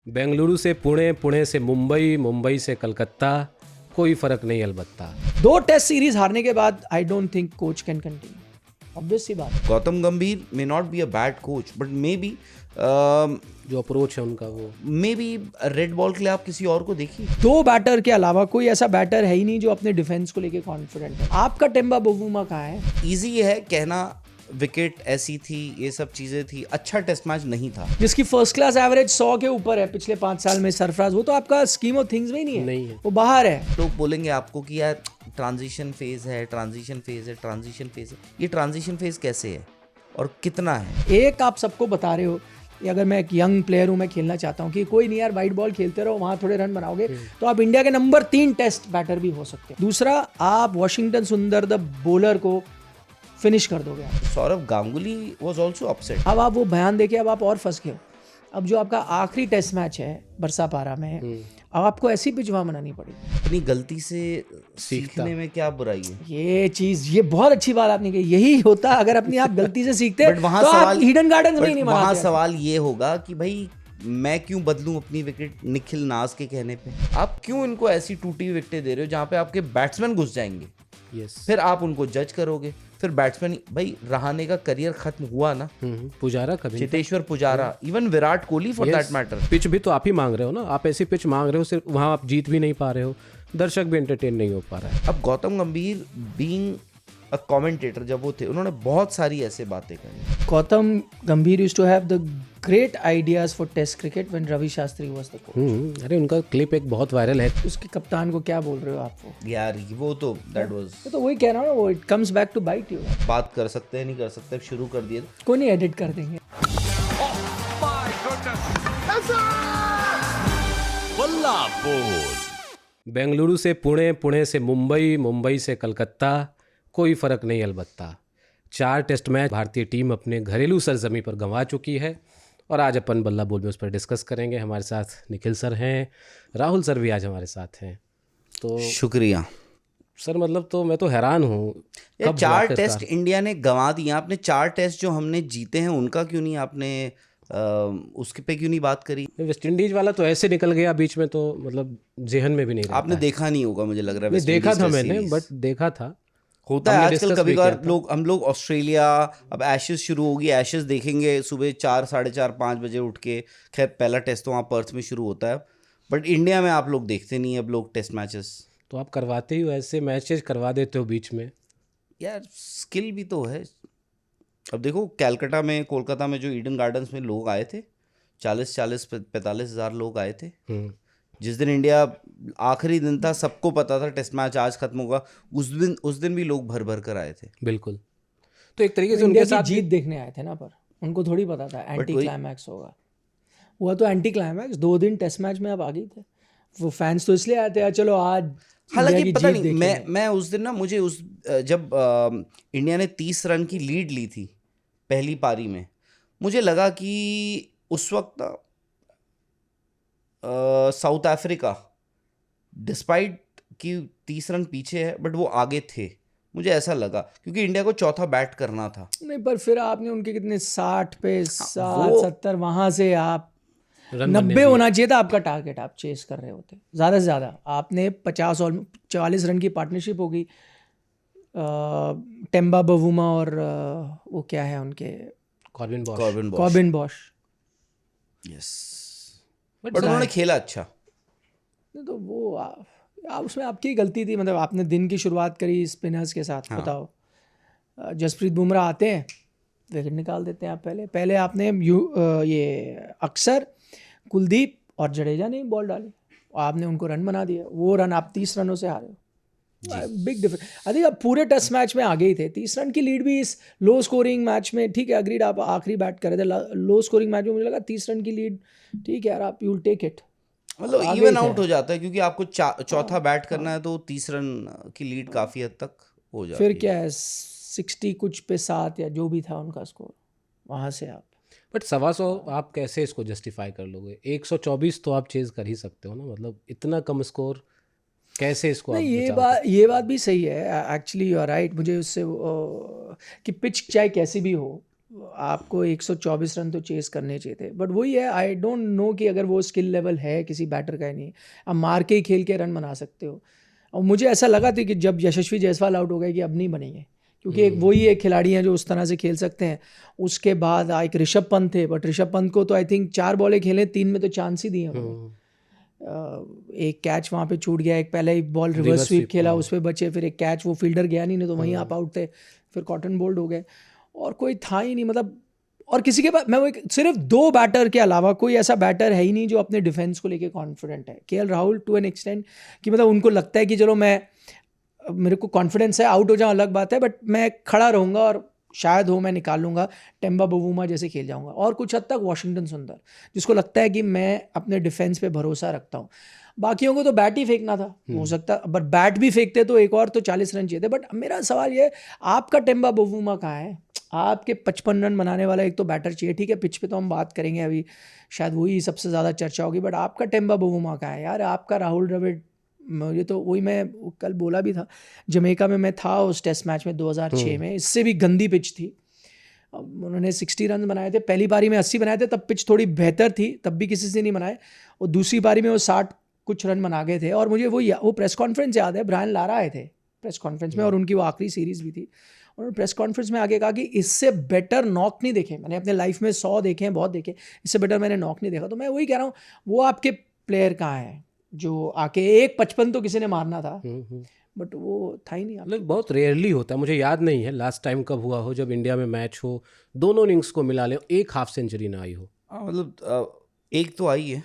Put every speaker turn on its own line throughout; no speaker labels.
बेंगलुरु से पुणे, पुणे से मुंबई, मुंबई से कलकत्ता, कोई फर्क नहीं अलबत्ता।
2 टेस्ट सीरीज हारने के बाद I don't think coach can continue. Obvious सी बात।
Gautam Gambhir may not be a bad coach but may be
जो अप्रोच है उनका वो
मे बी रेड बॉल के लिए आप किसी और को देखिए।
2 बैटर के अलावा कोई ऐसा बैटर है ही नहीं जो अपने डिफेंस को लेके कॉन्फिडेंट है। आपका टेम्बा बवुमा कहाँ है?
इजी है कहना, विकेट ऐसी थी, ये सब चीजें थी, अच्छा टेस्ट मैच नहीं था।
जिसकी फर्स्ट क्लास एवरेज 100 के ऊपर है पिछले 5 साल में, सरफराज, वो तो आपका स्कीम ऑफ थिंग्स में ही नहीं है। वो बाहर है।
लोग बोलेंगे आपको कि यार ट्रांजिशन फेज है, ट्रांजिशन फेज है, ट्रांजिशन फेज है। ये ट्रांजिशन फेज कैसे है और कितना है?
एक आप सबको बता रहे हो कि अगर मैं एक यंग प्लेयर हूं, मैं खेलना चाहता हूं कि कोई नहीं यार, वाइट बॉल खेलते रहो, वहां थोड़े रन बनाओगे तो आप इंडिया के नंबर 3 टेस्ट बैटर भी हो सकते हैं। दूसरा, आप वॉशिंगटन सुंदर द बॉलर को फिनिश कर दोगे।
Sourav Ganguly was also upset.
अब आप वो बयान देके अब आप और फंस गए हो। अब जो आपका आखिरी टेस्ट मैच है बरसापारा में, अब आपको ऐसी पिच वहां बनानी पड़ेगी।
अपनी गलती से सीखने में क्या बुराई है?
ये बहुत अच्छी बात आपने कही। यही होता अगर अपनी आप गलती से सीखते
बट वहां
तो
सवाल
आप ईडन गार्डन्स में ही नहीं
वहां
बनाते।
सवाल ये होगा कि भाई मैं क्यों बदलूं अपनी विकेट निखिल नाज के कहने पे? आप क्यों इनको ऐसी टूटी हुई विकेटें दे रहे हो जहां पे आपके बैट्समैन घुस जाएंगे? फिर आप उनको जज करोगे, फिर बैट्समैन, भाई रहाणे का करियर खत्म हुआ ना।
पुजारा कभी
Cheteshwar Pujara, even Virat Kohli for that matter.
Pitch भी तो आप ही मांग रहे हो ना, आप ऐसी पिच मांग रहे हो, सिर्फ वहां आप जीत भी नहीं पा रहे हो, दर्शक भी एंटरटेन नहीं हो पा रहा है।
अब गौतम गंभीर बीइंग अ कमेंटेटर जब वो थे, उन्होंने बहुत सारी ऐसे बातें कही।
Gautam Gambhir used to have the great ideas for test cricket when Ravi Shastri was the coach.
अरे उनका क्लिप एक बहुत वायरल है।
उसके कप्तान को क्या बोल रहे हो आप? वो
यार वो तो दैट वाज,
तो वही कह रहा हूं ना, वो it comes back to bite you.
बात कर सकते हैं, नहीं कर सकते, शुरू कर दिए।
कोई नहीं, एडिट कर देंगे।
बेंगलुरु से पुणे, पुणे से मुंबई, मुंबई से कलकत्ता, कोई फर्क नहीं अलबत्ता। 4 टेस्ट मैच भारतीय टीम अपने घरेलू सरजमी पर गंवा चुकी है और आज अपन बल्ला बोल में उस पर डिस्कस करेंगे। हमारे साथ निखिल सर हैं, राहुल सर भी आज हमारे साथ हैं। तो
शुक्रिया
सर, मतलब तो मैं तो हैरान हूँ,
ये 4 टेस्ट इंडिया ने गंवा दिया। आपने 4 टेस्ट जो हमने जीते हैं उनका क्यों नहीं आपने उसके पे क्यों नहीं बात करी?
वेस्ट इंडीज वाला तो ऐसे निकल गया बीच में, तो मतलब जेहन में भी नहीं रहता।
आपने देखा नहीं होगा मुझे लग रहा है।
देखा था मैंने, बट देखा था।
होता है आजकल कभी कभार। हम लोग ऑस्ट्रेलिया, अब एशेज शुरू होगी, एशेज देखेंगे सुबह 4, 4:30, 5 बजे उठ के। खैर पहला टेस्ट तो वहाँ पर्थ में शुरू होता है, बट इंडिया में आप लोग देखते नहीं अब लोग टेस्ट मैचेस।
तो आप करवाते ही हो, ऐसे मैचेस करवा देते हो बीच में।
यार स्किल भी तो है। अब देखो कलकत्ता में, कोलकाता में जो ईडन गार्डन्स में लोग आए थे, 45 हज़ार लोग आए थे। जिस दिन इंडिया आखिरी दिन था, सबको पता था टेस्ट मैच आज खत्म होगा, उस दिन भी लोग भर भर कर आए थे।
बिल्कुल। तो एक तरीके से
उनके
उनके साथ
जीत देखने आए थे ना, पर उनको थोड़ी पता था एंटी क्लाइमैक्स होगा। हुआ तो एंटी क्लाइमैक्स। 2 दिन टेस्ट मैच में आप आ गई थे। वो फैंस तो इसलिए आए थे चलो आज।
हालांकि पता नहीं, मैं उस दिन ना, मुझे जब इंडिया ने 30 रन की लीड ली थी पहली पारी में, मुझे लगा कि उस वक्त साउथ अफ्रीका डिस्पाइट कि 30 रन पीछे है बट वो आगे थे, मुझे ऐसा लगा, क्योंकि इंडिया को चौथा बैट करना था।
नहीं, पर फिर आपने उनके कितने 60 पे 70, वहां से आप 90 होना चाहिए था आपका टारगेट। आप चेस कर रहे होते ज़्यादा से ज़्यादा। आपने 50 और 40 रन की पार्टनरशिप होगी टेम्बा बवुमा और वो क्या है उनके, कॉर्बिन बॉश।
यस, बट उन्होंने खेला अच्छा।
नहीं तो वो उसमें आपकी गलती थी। मतलब आपने दिन की शुरुआत करी स्पिनर्स के साथ। बताओ, जसप्रीत बुमराह आते हैं, विकेट निकाल देते हैं आप। पहले आपने ये अक्सर, कुलदीप और जडेजा ने बॉल डाली, आपने उनको रन बना दिया। वो रन आप 30 रनों से हारे हो। Big difference. आई थिंक आप पूरे टेस्ट मैच में आगे ही थे। 30 रन की लीड भी इस लो स्कोरिंग मैच में, ठीक है, अग्रीड, आप आखिरी बैट कर रहे थे। लो स्कोरिंग मैच में मुझे लगा 30 रन की लीड, ठीक है यार, आप यूल टेक इट।
मतलब इवन आउट हो जाता है, क्योंकि आपको चौथा बैट करना है, तो 30 रन की लीड काफ़ी हद तक हो जाती है।
फिर क्या है, 60 कुछ पे 7 या जो भी था उनका स्कोर, वहाँ से आप।
बट 125 आप कैसे इसको जस्टिफाई कर लोगे? 124 तो आप चेज कर ही सकते हो ना, मतलब इतना कम स्कोर कैसे इसको?
नहीं, ये बात भी सही है एक्चुअली, यू आर राइट। मुझे उससे कि पिच चाहे कैसी भी हो, आपको 124 रन तो चेस करने चाहिए थे, बट वही है, आई डोंट नो कि अगर वो स्किल लेवल है किसी बैटर का ही नहीं, आप मार के ही खेल के रन बना सकते हो। और मुझे ऐसा लगा था कि जब यशस्वी जायसवाल आउट हो गए कि अब नहीं बनेंगे, क्योंकि एक वही एक खिलाड़ी हैं जो उस तरह से खेल सकते हैं। उसके बाद एक ऋषभ पंत थे, बट ऋषभ पंत को तो आई थिंक 4 बॉलें खेले, 3 में तो चांस ही दिए उन्होंने। एक कैच वहाँ पे छूट गया, एक पहले ही बॉल रिवर्स स्वीप खेला उस पर बचे, फिर एक कैच वो फील्डर गया नहीं तो वहीं आप आउट थे, फिर कॉटन बोल्ड हो गए और कोई था ही नहीं, मतलब और किसी के पास मैं वो सिर्फ 2 बैटर के अलावा कोई ऐसा बैटर है ही नहीं जो अपने डिफेंस को लेके कॉन्फिडेंट है। KL Rahul to an extent कि मतलब उनको लगता है कि चलो मेरे को कॉन्फिडेंस है, आउट हो जाऊँ अलग बात है, बट मैं खड़ा रहूँगा और शायद मैं निकाल लूँगा, टेम्बा बवूमा जैसे खेल जाऊँगा। और कुछ हद तक वॉशिंगटन सुंदर, जिसको लगता है कि मैं अपने डिफेंस पे भरोसा रखता हूँ। बाकियों को तो बैट ही फेंकना था, हो सकता, बट बैट भी फेंकते तो एक और तो 40 रन चाहिए थे। बट मेरा सवाल ये, आपका टेम्बा बवूमा कहाँ है? आपके 55 रन बनाने वाला एक तो बैटर चाहिए, ठीक है पिच पे तो हम बात करेंगे अभी, शायद वही सबसे ज़्यादा चर्चा होगी, बट आपका टेम्बा बवूमा कहाँ है यार? आपका राहुल द्रविड़, मुझे तो वही, मैं कल बोला भी था, जमैका में मैं था उस टेस्ट मैच में 2006 में, इससे भी गंदी पिच थी। उन्होंने 60 रन बनाए थे, पहली पारी में 80 बनाए थे, तब पिच थोड़ी बेहतर थी, तब भी किसी से नहीं बनाए, और दूसरी पारी में वो 60 कुछ रन बना गए थे। और मुझे वो प्रेस कॉन्फ्रेंस याद है, ब्रायन लारा आए थे प्रेस कॉन्फ्रेंस में, और उनकी वो आखिरी सीरीज़ भी थी। उन्होंने प्रेस कॉन्फ्रेंस में आगे कहा कि इससे बेटर नॉक नहीं देखे मैंने अपने लाइफ में, 100 देखे हैं, बहुत देखे, इससे बेटर मैंने नॉक नहीं देखा। तो मैं वही कह रहा हूँ, वो आपके प्लेयर कहाँ हैं जो आके 1.55 तो किसी ने मारना था, बट वो था ही नहीं।
मतलब बहुत रेयरली होता है, मुझे याद नहीं है लास्ट टाइम कब हुआ हो जब इंडिया में मैच हो, दोनों इनिंग्स को मिला ले, एक हाफ सेंचुरी ना आई हो।
मतलब एक तो आई है,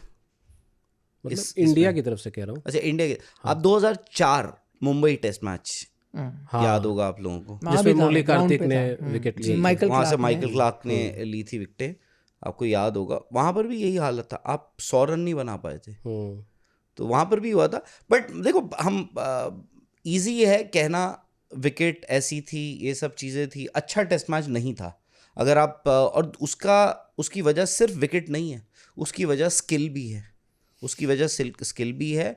मतलब इंडिया की तरफ से कह रहा हूँ।
अच्छा इंडिया के, आप 2004 मुंबई टेस्ट मैच याद होगा आप लोगों को,
जिसमें मुरली कार्तिक ने विकेट ली,
वहां से माइकल क्लार्क ने ली थी विकेटें, आपको याद होगा। वहां पर भी यही हालत था, आप 100 रन नहीं बना पाए थे, तो वहां पर भी हुआ था। बट देखो, हम इजी है कहना विकेट ऐसी थी, ये सब चीज़ें थी, अच्छा टेस्ट मैच नहीं था। अगर आप और उसकी वजह सिर्फ विकेट नहीं है, उसकी वजह स्किल भी है, उसकी वजह स्किल भी है।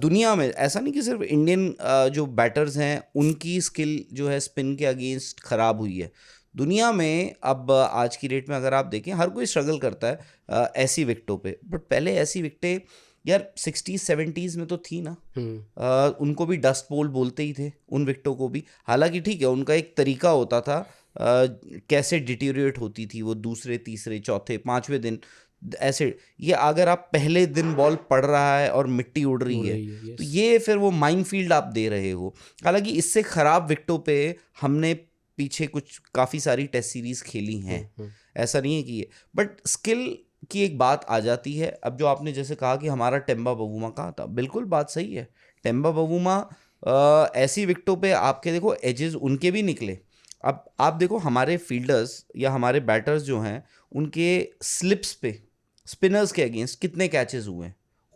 दुनिया में ऐसा नहीं कि सिर्फ इंडियन जो बैटर्स हैं उनकी स्किल जो है स्पिन के अगेंस्ट ख़राब हुई है। दुनिया में अब आज की डेट में अगर आप देखें, हर कोई स्ट्रगल करता है ऐसी विकेटों पे, बट पहले ऐसी विकेटें यार 60s-70s में तो थी ना। उनको भी डस्ट बोल बोलते ही थे उन विकेटों को भी, हालांकि ठीक है उनका एक तरीका होता था कैसे डिटीरिएट होती थी वो दूसरे तीसरे चौथे पांचवें दिन ऐसे। ये अगर आप पहले दिन बॉल पड़ रहा है और मिट्टी उड़ रही है तो ये फिर वो माइनफील्ड आप दे रहे हो। हालांकि इससे ख़राब विकेटों पे हमने पीछे कुछ काफ़ी सारी टेस्ट सीरीज़ खेली हैं, ऐसा नहीं है कि ये, बट स्किल की एक बात आ जाती है। अब जो आपने जैसे कहा कि हमारा टेम्बा बवूमा कहाँ था, बिल्कुल बात सही है। टेम्बा बवूमा ऐसी विकेटों पे आपके देखो एजेस उनके भी निकले। अब आप देखो हमारे फील्डर्स या हमारे बैटर्स जो हैं उनके स्लिप्स पे स्पिनर्स के अगेंस्ट कितने कैचेस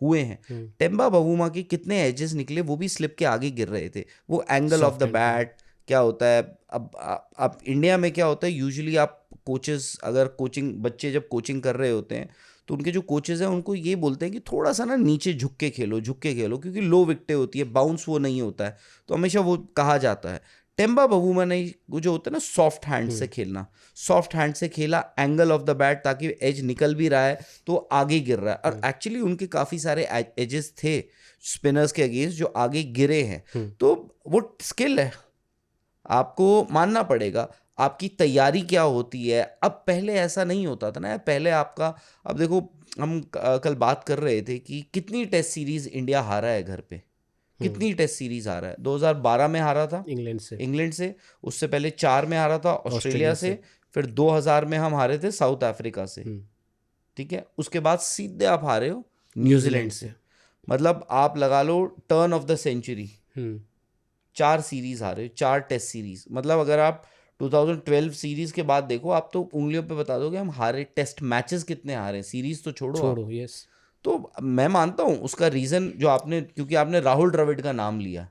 हुए हैं। टेम्बा बवूमा के कितने एजेस निकले, वो भी स्लिप के आगे गिर रहे थे। वो एंगल ऑफ द बैट क्या होता है, अब इंडिया में क्या होता है, यूजुअली आप कोचेस अगर बच्चे जब कोचिंग कर रहे होते हैं तो उनके जो कोचेस हैं उनको ये बोलते हैं कि थोड़ा सा ना नीचे झुक के खेलो क्योंकि लो विकेटें होती है, बाउंस वो नहीं होता है, तो हमेशा वो कहा जाता है। टेम्बा बवूमा ने वो जो होता है ना सॉफ्ट हैंड से खेलना, सॉफ्ट हैंड से खेला, एंगल ऑफ द बैट ताकि एज निकल भी रहा है तो आगे गिर रहा है। और एक्चुअली उनके काफ़ी सारे एजेस थे स्पिनर्स के अगेंस्ट जो आगे गिरे हैं, तो वो स्किल है, आपको मानना पड़ेगा। आपकी तैयारी क्या होती है, अब पहले ऐसा नहीं होता था ना, पहले आपका, अब देखो हम कल बात कर रहे थे कि कितनी टेस्ट सीरीज इंडिया हारा है घर पे, कितनी टेस्ट सीरीज हारा है। 2012 में हारा था इंग्लैंड से, उससे पहले 4 में हारा था ऑस्ट्रेलिया से, फिर 2000 में हम हारे थे साउथ अफ्रीका से, ठीक है, उसके बाद सीधे आप हारे हो न्यूजीलैंड से। मतलब आप लगा लो turn of the century, 4 series हारे, 4 टेस्ट सीरीज। मतलब अगर आप 2012 सीरीज के बाद देखो, आप तो उंगलियों पे बता दोगे हम हारे टेस्ट मैचेस कितने हारे, सीरीज तो छोड़ो।
यस।
तो मैं मानता हूँ उसका रीज़न जो आपने, क्योंकि आपने राहुल द्रविड़ का नाम लिया,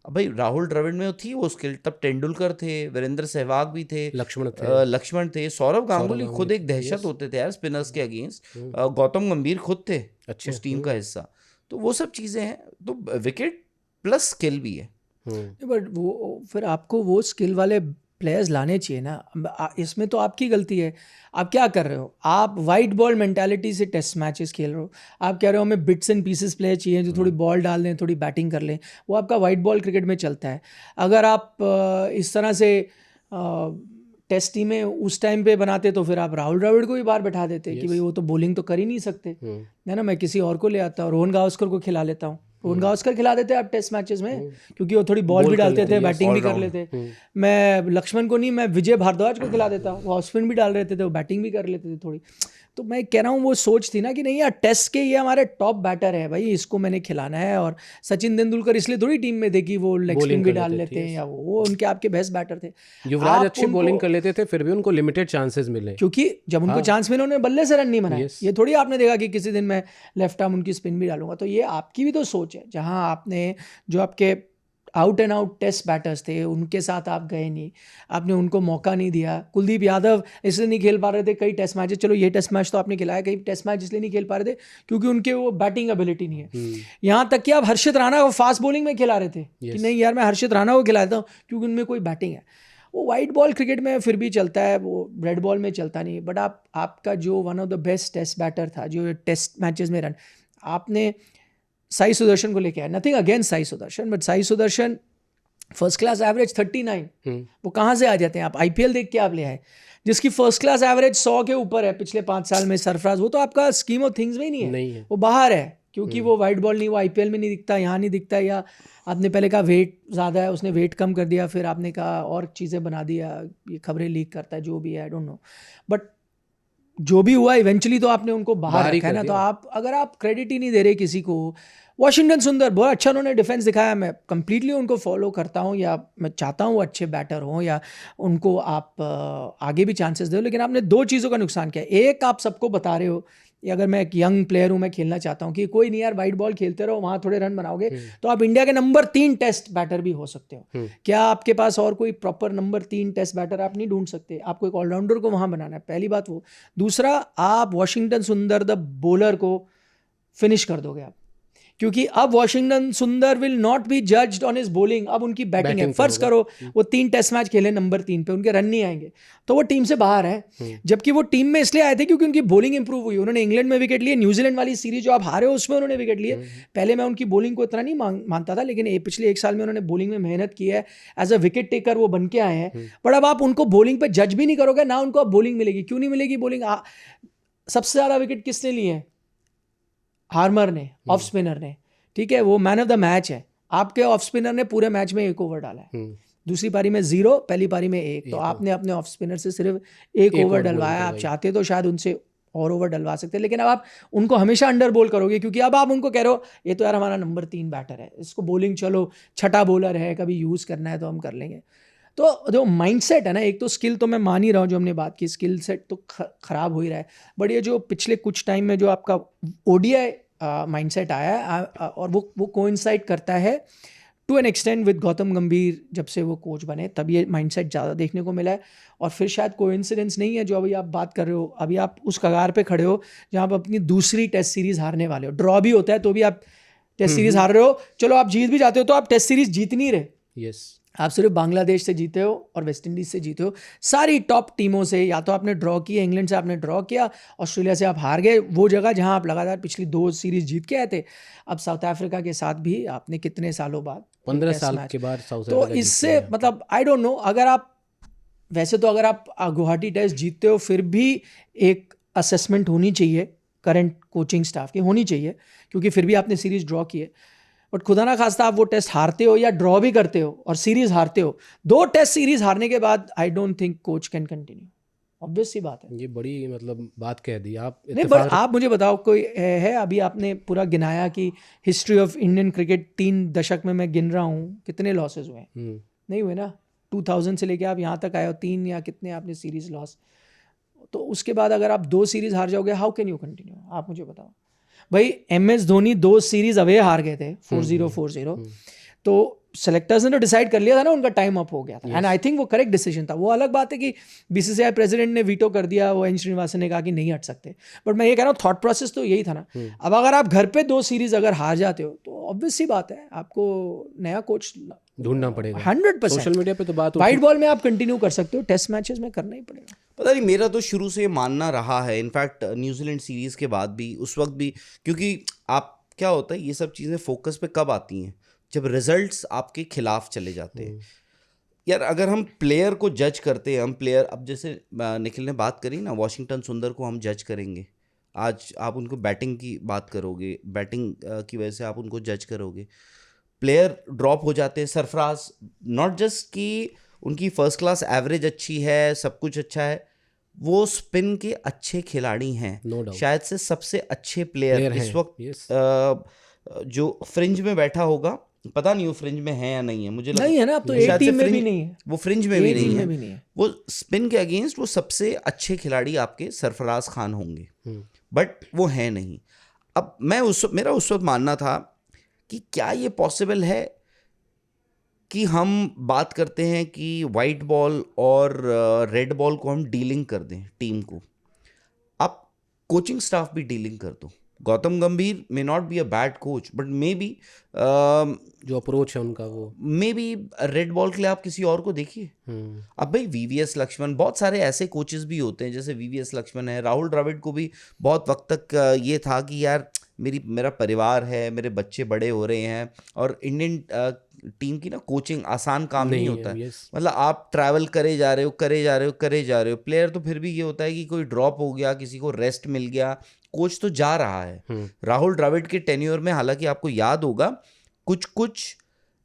अब भाई राहुल द्रविड़ में थी वो स्किल, तब तेंदुलकर थे, वीरेंद्र सहवाग भी थे, लक्ष्मण थे, सौरव गांगुली खुद एक दहशत होते थे यार स्पिनर्स के अगेंस्ट, गौतम गंभीर खुद थे उस टीम का हिस्सा। तो वो सब चीज़ें हैं, तो विकेट प्लस स्किल भी है।
बट वो फिर आपको वो स्किल वाले प्लेयर्स लाने चाहिए ना। इसमें तो आपकी गलती है। आप क्या कर रहे हो? आप वाइट बॉल मेंटालिटी से टेस्ट मैचेस खेल रहे हो। आप कह रहे हो हमें बिट्स एंड पीसेस प्लेयर चाहिए जो थोड़ी बॉल डाल दें, थोड़ी बैटिंग कर लें। वो आपका वाइट बॉल क्रिकेट में चलता है। अगर आप इस तरह से टेस्ट टीमें उस टाइम पे बनाते तो फिर आप राहुल द्रविड़ को भी बाहर बैठा देते कि भाई वो तो बॉलिंग तो कर ही नहीं सकते, है ना, मैं किसी और को ले आता हूँ, रोहन गावस्कर को खिला लेता हूँ। रोहन गावस्कर खिला देते आप टेस्ट मैचेस में, क्योंकि वो थोड़ी बॉल भी डालते थे, बैटिंग भी कर लेते। मैं लक्ष्मण को नहीं, मैं विजय भारद्वाज को खिला देता, वो ऑफ स्पिन भी डाल रहे थे, वो बैटिंग भी कर लेते थे थोड़ी। तो मैं कह रहा हूँ वो सोच थी ना कि नहीं यार टेस्ट के ये हमारे टॉप बैटर है भाई, इसको मैंने खिलाना है। और सचिन तेंदुलकर इसलिए थोड़ी टीम में थे कि वो लेग स्पिन भी डाल लेते हैं, या वो उनके आपके बेस्ट बैटर थे।
युवराज अच्छी बॉलिंग कर लेते थे, फिर भी उनको लिमिटेड चांसेस मिले,
क्योंकि जब उनको चांस मिले उन्होंने बल्ले से रन नहीं बनाए। ये थोड़ी आपने देखा कि किसी दिन मैं लेफ्ट आर्म उनकी स्पिन भी डालूंगा। तो ये आपकी भी तो सोच है, जहां आपने जो आपके out and out test batters थे उनके साथ आप गए नहीं, आपने उनको मौका नहीं दिया। कुलदीप यादव इसलिए नहीं खेल पा रहे थे कई टेस्ट मैचेस, चलो ये टेस्ट मैच तो आपने खिलाया, कई टेस्ट मैच इसलिए नहीं खेल पा रहे थे क्योंकि उनके वो बैटिंग एबिलिटी नहीं है। यहाँ तक कि आप हर्षित राणा को फास्ट बॉलिंग में खिला रहे थे कि नहीं यार मैं हर्षित राणा को खिलाता हूँ क्योंकि उनमें कोई बैटिंग है। वो वाइट बॉल क्रिकेट में फिर भी चलता है, वो रेड बॉल में चलता नहीं। बट आपका जो one of the best test batter था जो टेस्ट मैचेस में रन, आपने साई सुदर्शन को लेके आया, nothing against Sai Sudarshan, but Sai Sudarshan first class average 39, वो कहाँ से आ जाते हैं? आप आईपीएल देख के आप ले आए, जिसकी फर्स्ट क्लास एवरेज 100 के ऊपर है पिछले 5 साल में, सरफराज, वो तो आपका स्कीम ऑफ थिंग्स में ही नहीं है। वो बाहर है क्योंकि वो वाइट बॉल नहीं, वो आईपीएल में नहीं दिखता, यहाँ नहीं दिखता, या आपने पहले कहा वेट ज़्यादा है, उसने वेट कम कर दिया, फिर आपने कहा और चीज़ें बना दिया, ये खबरें लीक करता है, जो भी है आई डोंट नो, बट जो भी हुआ इवेंचुअली तो आपने उनको बाहर रखा है ना। तो आप अगर आप क्रेडिट ही नहीं दे रहे किसी को, वॉशिंगटन सुंदर बहुत अच्छा उन्होंने डिफेंस दिखाया, मैं कंप्लीटली उनको फॉलो करता हूँ, या मैं चाहता हूँ वो अच्छे बैटर हों, या उनको आप आगे भी चांसेस दो, लेकिन आपने 2 चीज़ों का नुकसान किया। एक, आप सबको बता रहे हो, अगर मैं एक यंग प्लेयर हूँ, मैं खेलना चाहता हूँ, कि कोई नहीं यार वाइट बॉल खेलते रहो, वहाँ थोड़े रन बनाओगे तो आप इंडिया के नंबर 3 टेस्ट बैटर भी हो सकते हो। क्या आपके पास और कोई प्रॉपर नंबर 3 टेस्ट बैटर आप नहीं ढूंढ सकते? आपको एक ऑलराउंडर को वहाँ बनाना है, पहली बात वो। दूसरा, आप वॉशिंगटन सुंदर द बॉलर को फिनिश कर दोगे आप, क्योंकि अब वॉशिंगटन सुंदर will not be judged on his bowling, अब उनकी बैटिंग है। फर्ज करो वो 3 टेस्ट मैच खेले नंबर 3 पे, उनके रन नहीं आएंगे तो वो टीम से बाहर है। जबकि वो टीम में इसलिए आए थे क्योंकि उनकी बॉलिंग इंप्रूव हुई, उन्होंने इंग्लैंड में विकेट लिए, न्यूजीलैंड वाली सीरीज जो आप हारे हो उसमें उन्होंने विकेट लिए। पहले मैं उनकी बॉलिंग को इतना नहीं मानता था, लेकिन पिछले 1 साल में उन्होंने बॉलिंग में मेहनत की है, एज अ विकेट टेकर वो बन के आए हैं। बट अब आप उनको बॉलिंग पे जज भी नहीं करोगे ना, उनको अब बॉलिंग मिलेगी। क्यों नहीं मिलेगी बॉलिंग? सबसे ज्यादा विकेट किसने लिए हैं? हार्मर ने, ऑफ स्पिनर ने, ठीक है, वो मैन ऑफ द मैच है। आपके ऑफ स्पिनर ने पूरे मैच में 1 ओवर डाला है, दूसरी पारी में 0, पहली पारी में 1, तो आपने अपने ऑफ स्पिनर से सिर्फ 1 ओवर डलवाया। आप चाहते तो शायद उनसे और ओवर डलवा सकते, लेकिन अब आप उनको हमेशा अंडर बॉल करोगे, क्योंकि अब आप उनको कह रहे हो ये तो यार हमारा नंबर 3 बैटर है, इसको बॉलिंग चलो छठा बॉलर है, कभी यूज़ करना है तो हम कर लेंगे। तो जो माइंडसेट है ना, एक तो स्किल तो मैं मान ही रहा हूँ, जो हमने बात की स्किल सेट तो खराब हो ही रहा है, बट ये जो पिछले कुछ टाइम में जो आपका ओडीआई माइंडसेट आया है, और वो कोइंसाइड करता है to an extend with Gautam Gambhir, जब से वो कोच बने तब ये माइंडसेट ज़्यादा देखने को मिला है। और फिर शायद कोइंसिडेंस नहीं है जो अभी आप बात कर रहे हो, अभी आप उस कगार पे खड़े हो जहाँ आप अपनी दूसरी टेस्ट सीरीज़ हारने वाले हो। ड्रॉ भी होता है तो भी आप टेस्ट सीरीज़ हार रहे हो, चलो आप जीत भी जाते हो तो आप टेस्ट सीरीज़ जीत नहीं रहे।
यस,
आप सिर्फ बांग्लादेश से जीते हो और वेस्ट इंडीज़ से जीते हो, सारी टॉप टीमों से या तो आपने ड्रॉ किया, इंग्लैंड से आपने ड्रॉ किया, ऑस्ट्रेलिया से आप हार गए, वो जगह जहां आप लगातार पिछली 2 सीरीज जीत के आए थे। अब साउथ अफ्रीका के साथ भी आपने कितने सालों बाद,
15 साल के बाद साउथ
तो
अफ्रीका
इससे मतलब आई डोंट नो, अगर आप वैसे तो अगर आप गुवाहाटी टेस्ट जीतते हो फिर भी एक असेसमेंट होनी चाहिए करंट कोचिंग स्टाफ की, होनी चाहिए, क्योंकि फिर भी आपने सीरीज ड्रॉ की है। बट खुदा ना खास्ता आप वो टेस्ट हारते हो या ड्रॉ भी करते हो और सीरीज हारते हो, 2 टेस्ट सीरीज हारने के बाद I don't think coach can continue. Obvious सी बात है,
ये बड़ी मतलब बात कह दी आप।
नहीं, बट आप मुझे बताओ कोई है अभी आपने पूरा गिनाया कि हिस्ट्री ऑफ इंडियन क्रिकेट 3 दशक में मैं गिन रहा हूँ कितने लॉसेज हुए? नहीं हुए ना। 2000 से लेके आप यहाँ तक आए हो, 3 या कितने आपने सीरीज लॉस, तो उसके बाद अगर आप 2 सीरीज हार जाओगे, हाउ कैन यू कंटिन्यू? आप मुझे बताओ भाई। MS धोनी 2 सीरीज अवे हार गए थे 4-0, तो सेलेक्टर्स ने तो डिसाइड कर लिया था ना, उनका टाइम अप हो गया था, एंड आई थिंक वो करेक्ट डिसीजन था। वो अलग बात है कि BCCI प्रेसिडेंट ने वीटो कर दिया, वो एन श्रीनिवासन ने कहा कि नहीं हट सकते, बट मैं ये कह रहा हूँ थॉट प्रोसेस तो यही था ना। अब अगर आप घर पे 2 सीरीज अगर हार जाते हो तो ऑब्वियस सी बात है, आपको नया कोच
ढूंढना पड़ेगा।
100%।
सोशल मीडिया पे तो बात
वाइट बॉल में आप कंटिन्यू कर सकते हो, टेस्ट मैचेस में करना ही पड़ेगा।
पता नहीं, मेरा तो शुरू से मानना रहा है, इनफैक्ट न्यूजीलैंड सीरीज के बाद भी, उस वक्त भी, क्योंकि आप क्या होता है, ये सब चीज़ें फोकस पे कब आती हैं, जब रिजल्ट्स आपके खिलाफ चले जाते हैं। यार अगर हम प्लेयर को जज करते हैं, हम प्लेयर, अब जैसे निखिल ने बात करी ना, वॉशिंगटन सुंदर को हम जज करेंगे, आज आप उनको बैटिंग की बात करोगे, बैटिंग की वजह से आप उनको जज करोगे, प्लेयर ड्रॉप हो जाते हैं। सरफराज, नॉट जस्ट कि उनकी फर्स्ट क्लास एवरेज अच्छी है, सब कुछ अच्छा है, वो स्पिन के अच्छे खिलाड़ी हैं,
No doubt।
शायद से सबसे अच्छे प्लेयर इस
हैं,
वक्त।
yes।
जो फ्रिंज में बैठा होगा, पता नहीं वो फ्रिंज में है या नहीं है, मुझे
नहीं है ना, अब तो
शायद
ए
से
टीम में भी
फ्रिंज-
नहीं है,
वो फ्रिंज में भी
ए
नहीं
टीम
है,
में भी नहीं है।
वो स्पिन के अगेंस्ट वो सबसे अच्छे खिलाड़ी आपके सरफराज खान होंगे, बट वो है नहीं। अब मेरा उस वक्त मानना था कि क्या ये पॉसिबल है कि हम बात करते हैं कि वाइट बॉल और रेड बॉल को हम डीलिंग कर दें टीम को, आप कोचिंग स्टाफ भी डीलिंग कर दो। Gautam Gambhir may not be a bad coach, but may be
जो अप्रोच है उनका, वो
मे बी रेड बॉल के लिए आप किसी और को देखिए। अब भाई वीवीएस लक्ष्मण, बहुत सारे ऐसे कोचेस भी होते हैं, जैसे वीवीएस लक्ष्मण है, राहुल द्रविड़ को भी बहुत वक्त तक ये था कि यार मेरा परिवार है, मेरे बच्चे बड़े हो रहे हैं, और इंडियन टीम की ना कोचिंग आसान काम नहीं होता है। मतलब आप ट्रैवल करे जा रहे हो, प्लेयर तो फिर भी ये होता है कि कोई ड्रॉप हो गया, किसी को रेस्ट मिल गया, कोच तो जा रहा है। राहुल द्रविड़ के टेन्योर में, हालांकि आपको याद होगा, कुछ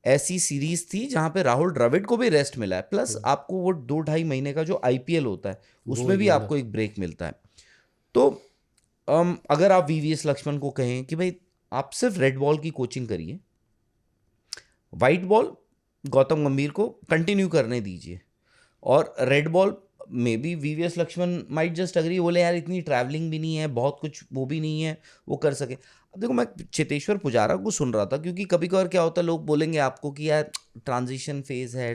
ऐसी सीरीज थी जहां पे राहुल द्रविड़ को भी रेस्ट मिला है, प्लस आपको वो 2-2.5 महीने का जो आईपीएल होता है उसमें भी आपको एक ब्रेक मिलता है। तो अगर आप वीवीएस लक्ष्मण को कहें कि भाई आप सिर्फ रेड बॉल की कोचिंग करिए, वाइट बॉल गौतम गंभीर को कंटिन्यू करने दीजिए, और रेड बॉल में भी VVS Laxman might just agree, बोले यार इतनी ट्रैवलिंग भी नहीं है, बहुत कुछ वो भी नहीं है, वो कर सके। अब देखो, मैं चेतेश्वर पुजारा को सुन रहा था, क्योंकि कभी कभार क्या होता है, लोग बोलेंगे आपको कि यार ट्रांजिशन फेज है। ये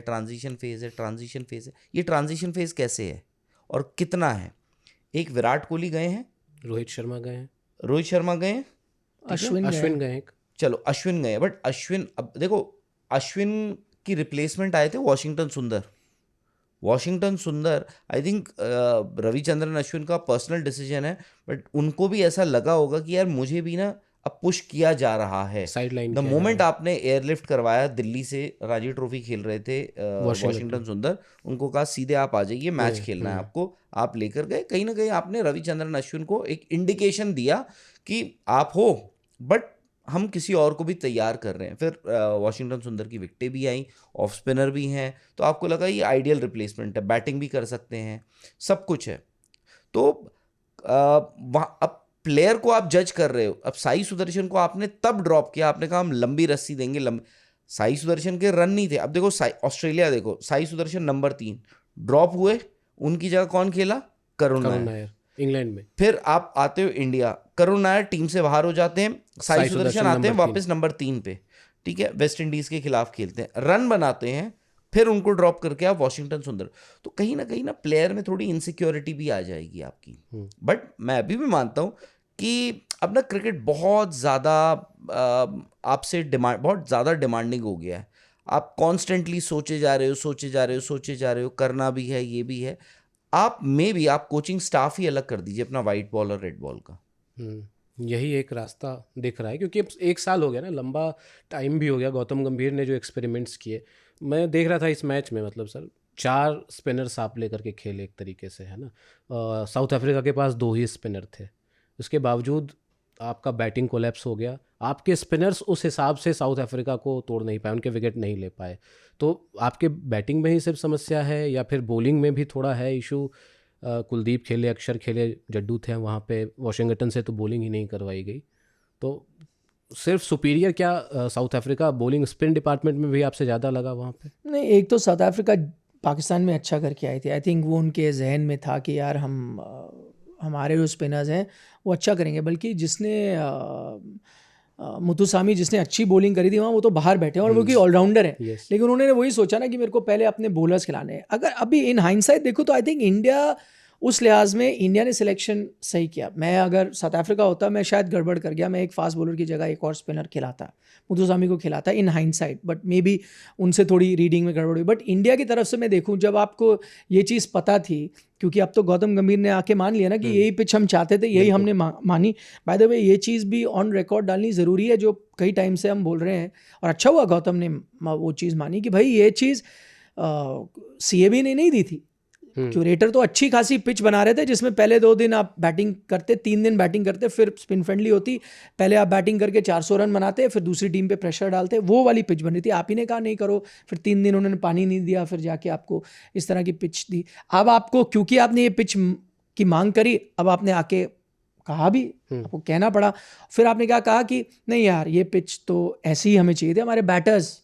ट्रांजिशन फेज कैसे है और कितना है? एक विराट कोहली गए हैं,
रोहित शर्मा गए हैं,
अश्विन
गए हैं,
चलो अश्विन गए, बट अश्विन, अब देखो अश्विन की रिप्लेसमेंट आए थे वॉशिंगटन सुंदर। आई थिंक रविचंद्रन अश्विन का पर्सनल डिसीजन है, बट उनको भी ऐसा लगा होगा कि यार मुझे भी ना अब पुश किया जा रहा है।
साइडलाइन
द मोमेंट आपने एयरलिफ्ट करवाया, दिल्ली से रणजी ट्रॉफी खेल रहे थे वॉशिंगटन सुंदर, उनको कहा सीधे आप आ जाइए, मैच खेलना है आपको, आप लेकर गए। कहीं ना कहीं आपने रविचंद्रन अश्विन को एक इंडिकेशन दिया कि आप हो, बट हम किसी और को भी तैयार कर रहे हैं। फिर वॉशिंगटन सुंदर की विकेटें भी आई, ऑफ स्पिनर भी हैं, तो आपको लगा ये आइडियल रिप्लेसमेंट है, बैटिंग भी कर सकते हैं, सब कुछ है। तो अब प्लेयर को आप जज कर रहे हो। अब साई सुदर्शन को आपने तब ड्रॉप किया, आपने कहा हम लंबी रस्सी देंगे, साई सुदर्शन के रन नहीं थे। अब देखो ऑस्ट्रेलिया, देखो साई सुदर्शन नंबर 3 ड्रॉप हुए, उनकी जगह कौन खेला? करुण नायर,
इंग्लैंड में।
फिर आप आते हो इंडिया, करुण नायर टीम से बाहर हो जाते हैं, साई सुदर्शन आते हैं वापस नंबर 3 पे, ठीक है, वेस्ट इंडीज के खिलाफ खेलते हैं, रन बनाते हैं, फिर उनको ड्रॉप करके आप वॉशिंगटन सुंदर। तो कहीं ना प्लेयर में थोड़ी इनसिक्योरिटी भी आ जाएगी आपकी। बट मैं अभी भी मानता हूँ कि अब ना क्रिकेट बहुत ज़्यादा आपसे बहुत ज़्यादा डिमांडिंग हो गया है। आप कॉन्स्टेंटली सोचे जा रहे हो, करना भी है, ये भी है। आप आप कोचिंग स्टाफ ही अलग कर दीजिए अपना वाइट बॉल और रेड बॉल का।
यही एक रास्ता दिख रहा है, क्योंकि अब 1 साल हो गया ना, लंबा टाइम भी हो गया। गौतम गंभीर ने जो एक्सपेरिमेंट्स किए, मैं देख रहा था इस मैच में, मतलब सर 4 स्पिनर्स आप लेकर के खेले एक तरीके से, है ना। साउथ अफ्रीका के पास 2 ही स्पिनर थे, उसके बावजूद आपका बैटिंग कोलैप्स हो गया। आपके स्पिनर्स उस हिसाब से साउथ अफ्रीका को तोड़ नहीं पाए, उनके विकेट नहीं ले पाए। तो आपके बैटिंग में ही सिर्फ समस्या है या फिर बॉलिंग में भी थोड़ा है इशू? कुलदीप खेले, अक्षर खेले, जड्डू थे वहाँ पे, वॉशिंगटन से तो बॉलिंग ही नहीं करवाई गई। तो सिर्फ सुपीरियर क्या south Africa bowling spin department में भी आपसे ज़्यादा लगा वहाँ पे?
नहीं, एक तो साउथ अफ्रीका पाकिस्तान में अच्छा करके आई थी। आई थिंक वो उनके जहन में था कि यार हमारे जो स्पिनर्स हैं वो अच्छा करेंगे, बल्कि जिसने मुथुसामी जिसने अच्छी बॉलिंग करी थी वहाँ, वो तो बाहर बैठे हैं और वो कि ऑलराउंडर है। लेकिन उन्होंने वही सोचा ना कि मेरे को पहले अपने बॉलर्स खिलाने हैं। अगर अभी इन हाइंडसाइट देखो तो आई थिंक इंडिया उस लिहाज में इंडिया ने सिलेक्शन सही किया। मैं अगर साउथ अफ्रीका होता मैं शायद गड़बड़ कर गया, मैं एक फास्ट बॉलर की जगह एक और स्पिनर खिलाता, मुथुसामी को खिलाता in hindsight, but may B उनसे थोड़ी रीडिंग में गड़बड़ हुई। बट इंडिया की तरफ से मैं देखूं, जब आपको ये चीज़ पता थी, क्योंकि अब तो गौतम गंभीर ने आके मान लिया ना कि यही पिच हम चाहते थे, यही हमने मानी। बाय द वे ये चीज़ भी ऑन रिकॉर्ड डालनी ज़रूरी है, जो कई टाइम से हम बोल रहे हैं, और अच्छा हुआ गौतम ने वो चीज़ मानी कि भाई ये चीज़ CAB ने नहीं दी थी। क्यूरेटर तो अच्छी खासी पिच बना रहे थे, जिसमें पहले 2 दिन आप बैटिंग करते, 3 दिन बैटिंग करते, फिर स्पिन फ्रेंडली होती, पहले आप बैटिंग करके 400 रन बनाते, फिर दूसरी टीम पे प्रेशर डालते, वो वाली पिच बन रही थी। आप ही ने कहा नहीं करो, फिर 3 दिन उन्होंने पानी नहीं दिया, फिर जाके आपको इस तरह की पिच दी। अब आपको, क्योंकि आपने ये पिच की मांग करी, अब आपने आके कहा भी, आपको कहना पड़ा। फिर आपने क्या कहा कि नहीं यार, ये पिच तो ऐसी ही हमें चाहिए थी, हमारे बैटर्स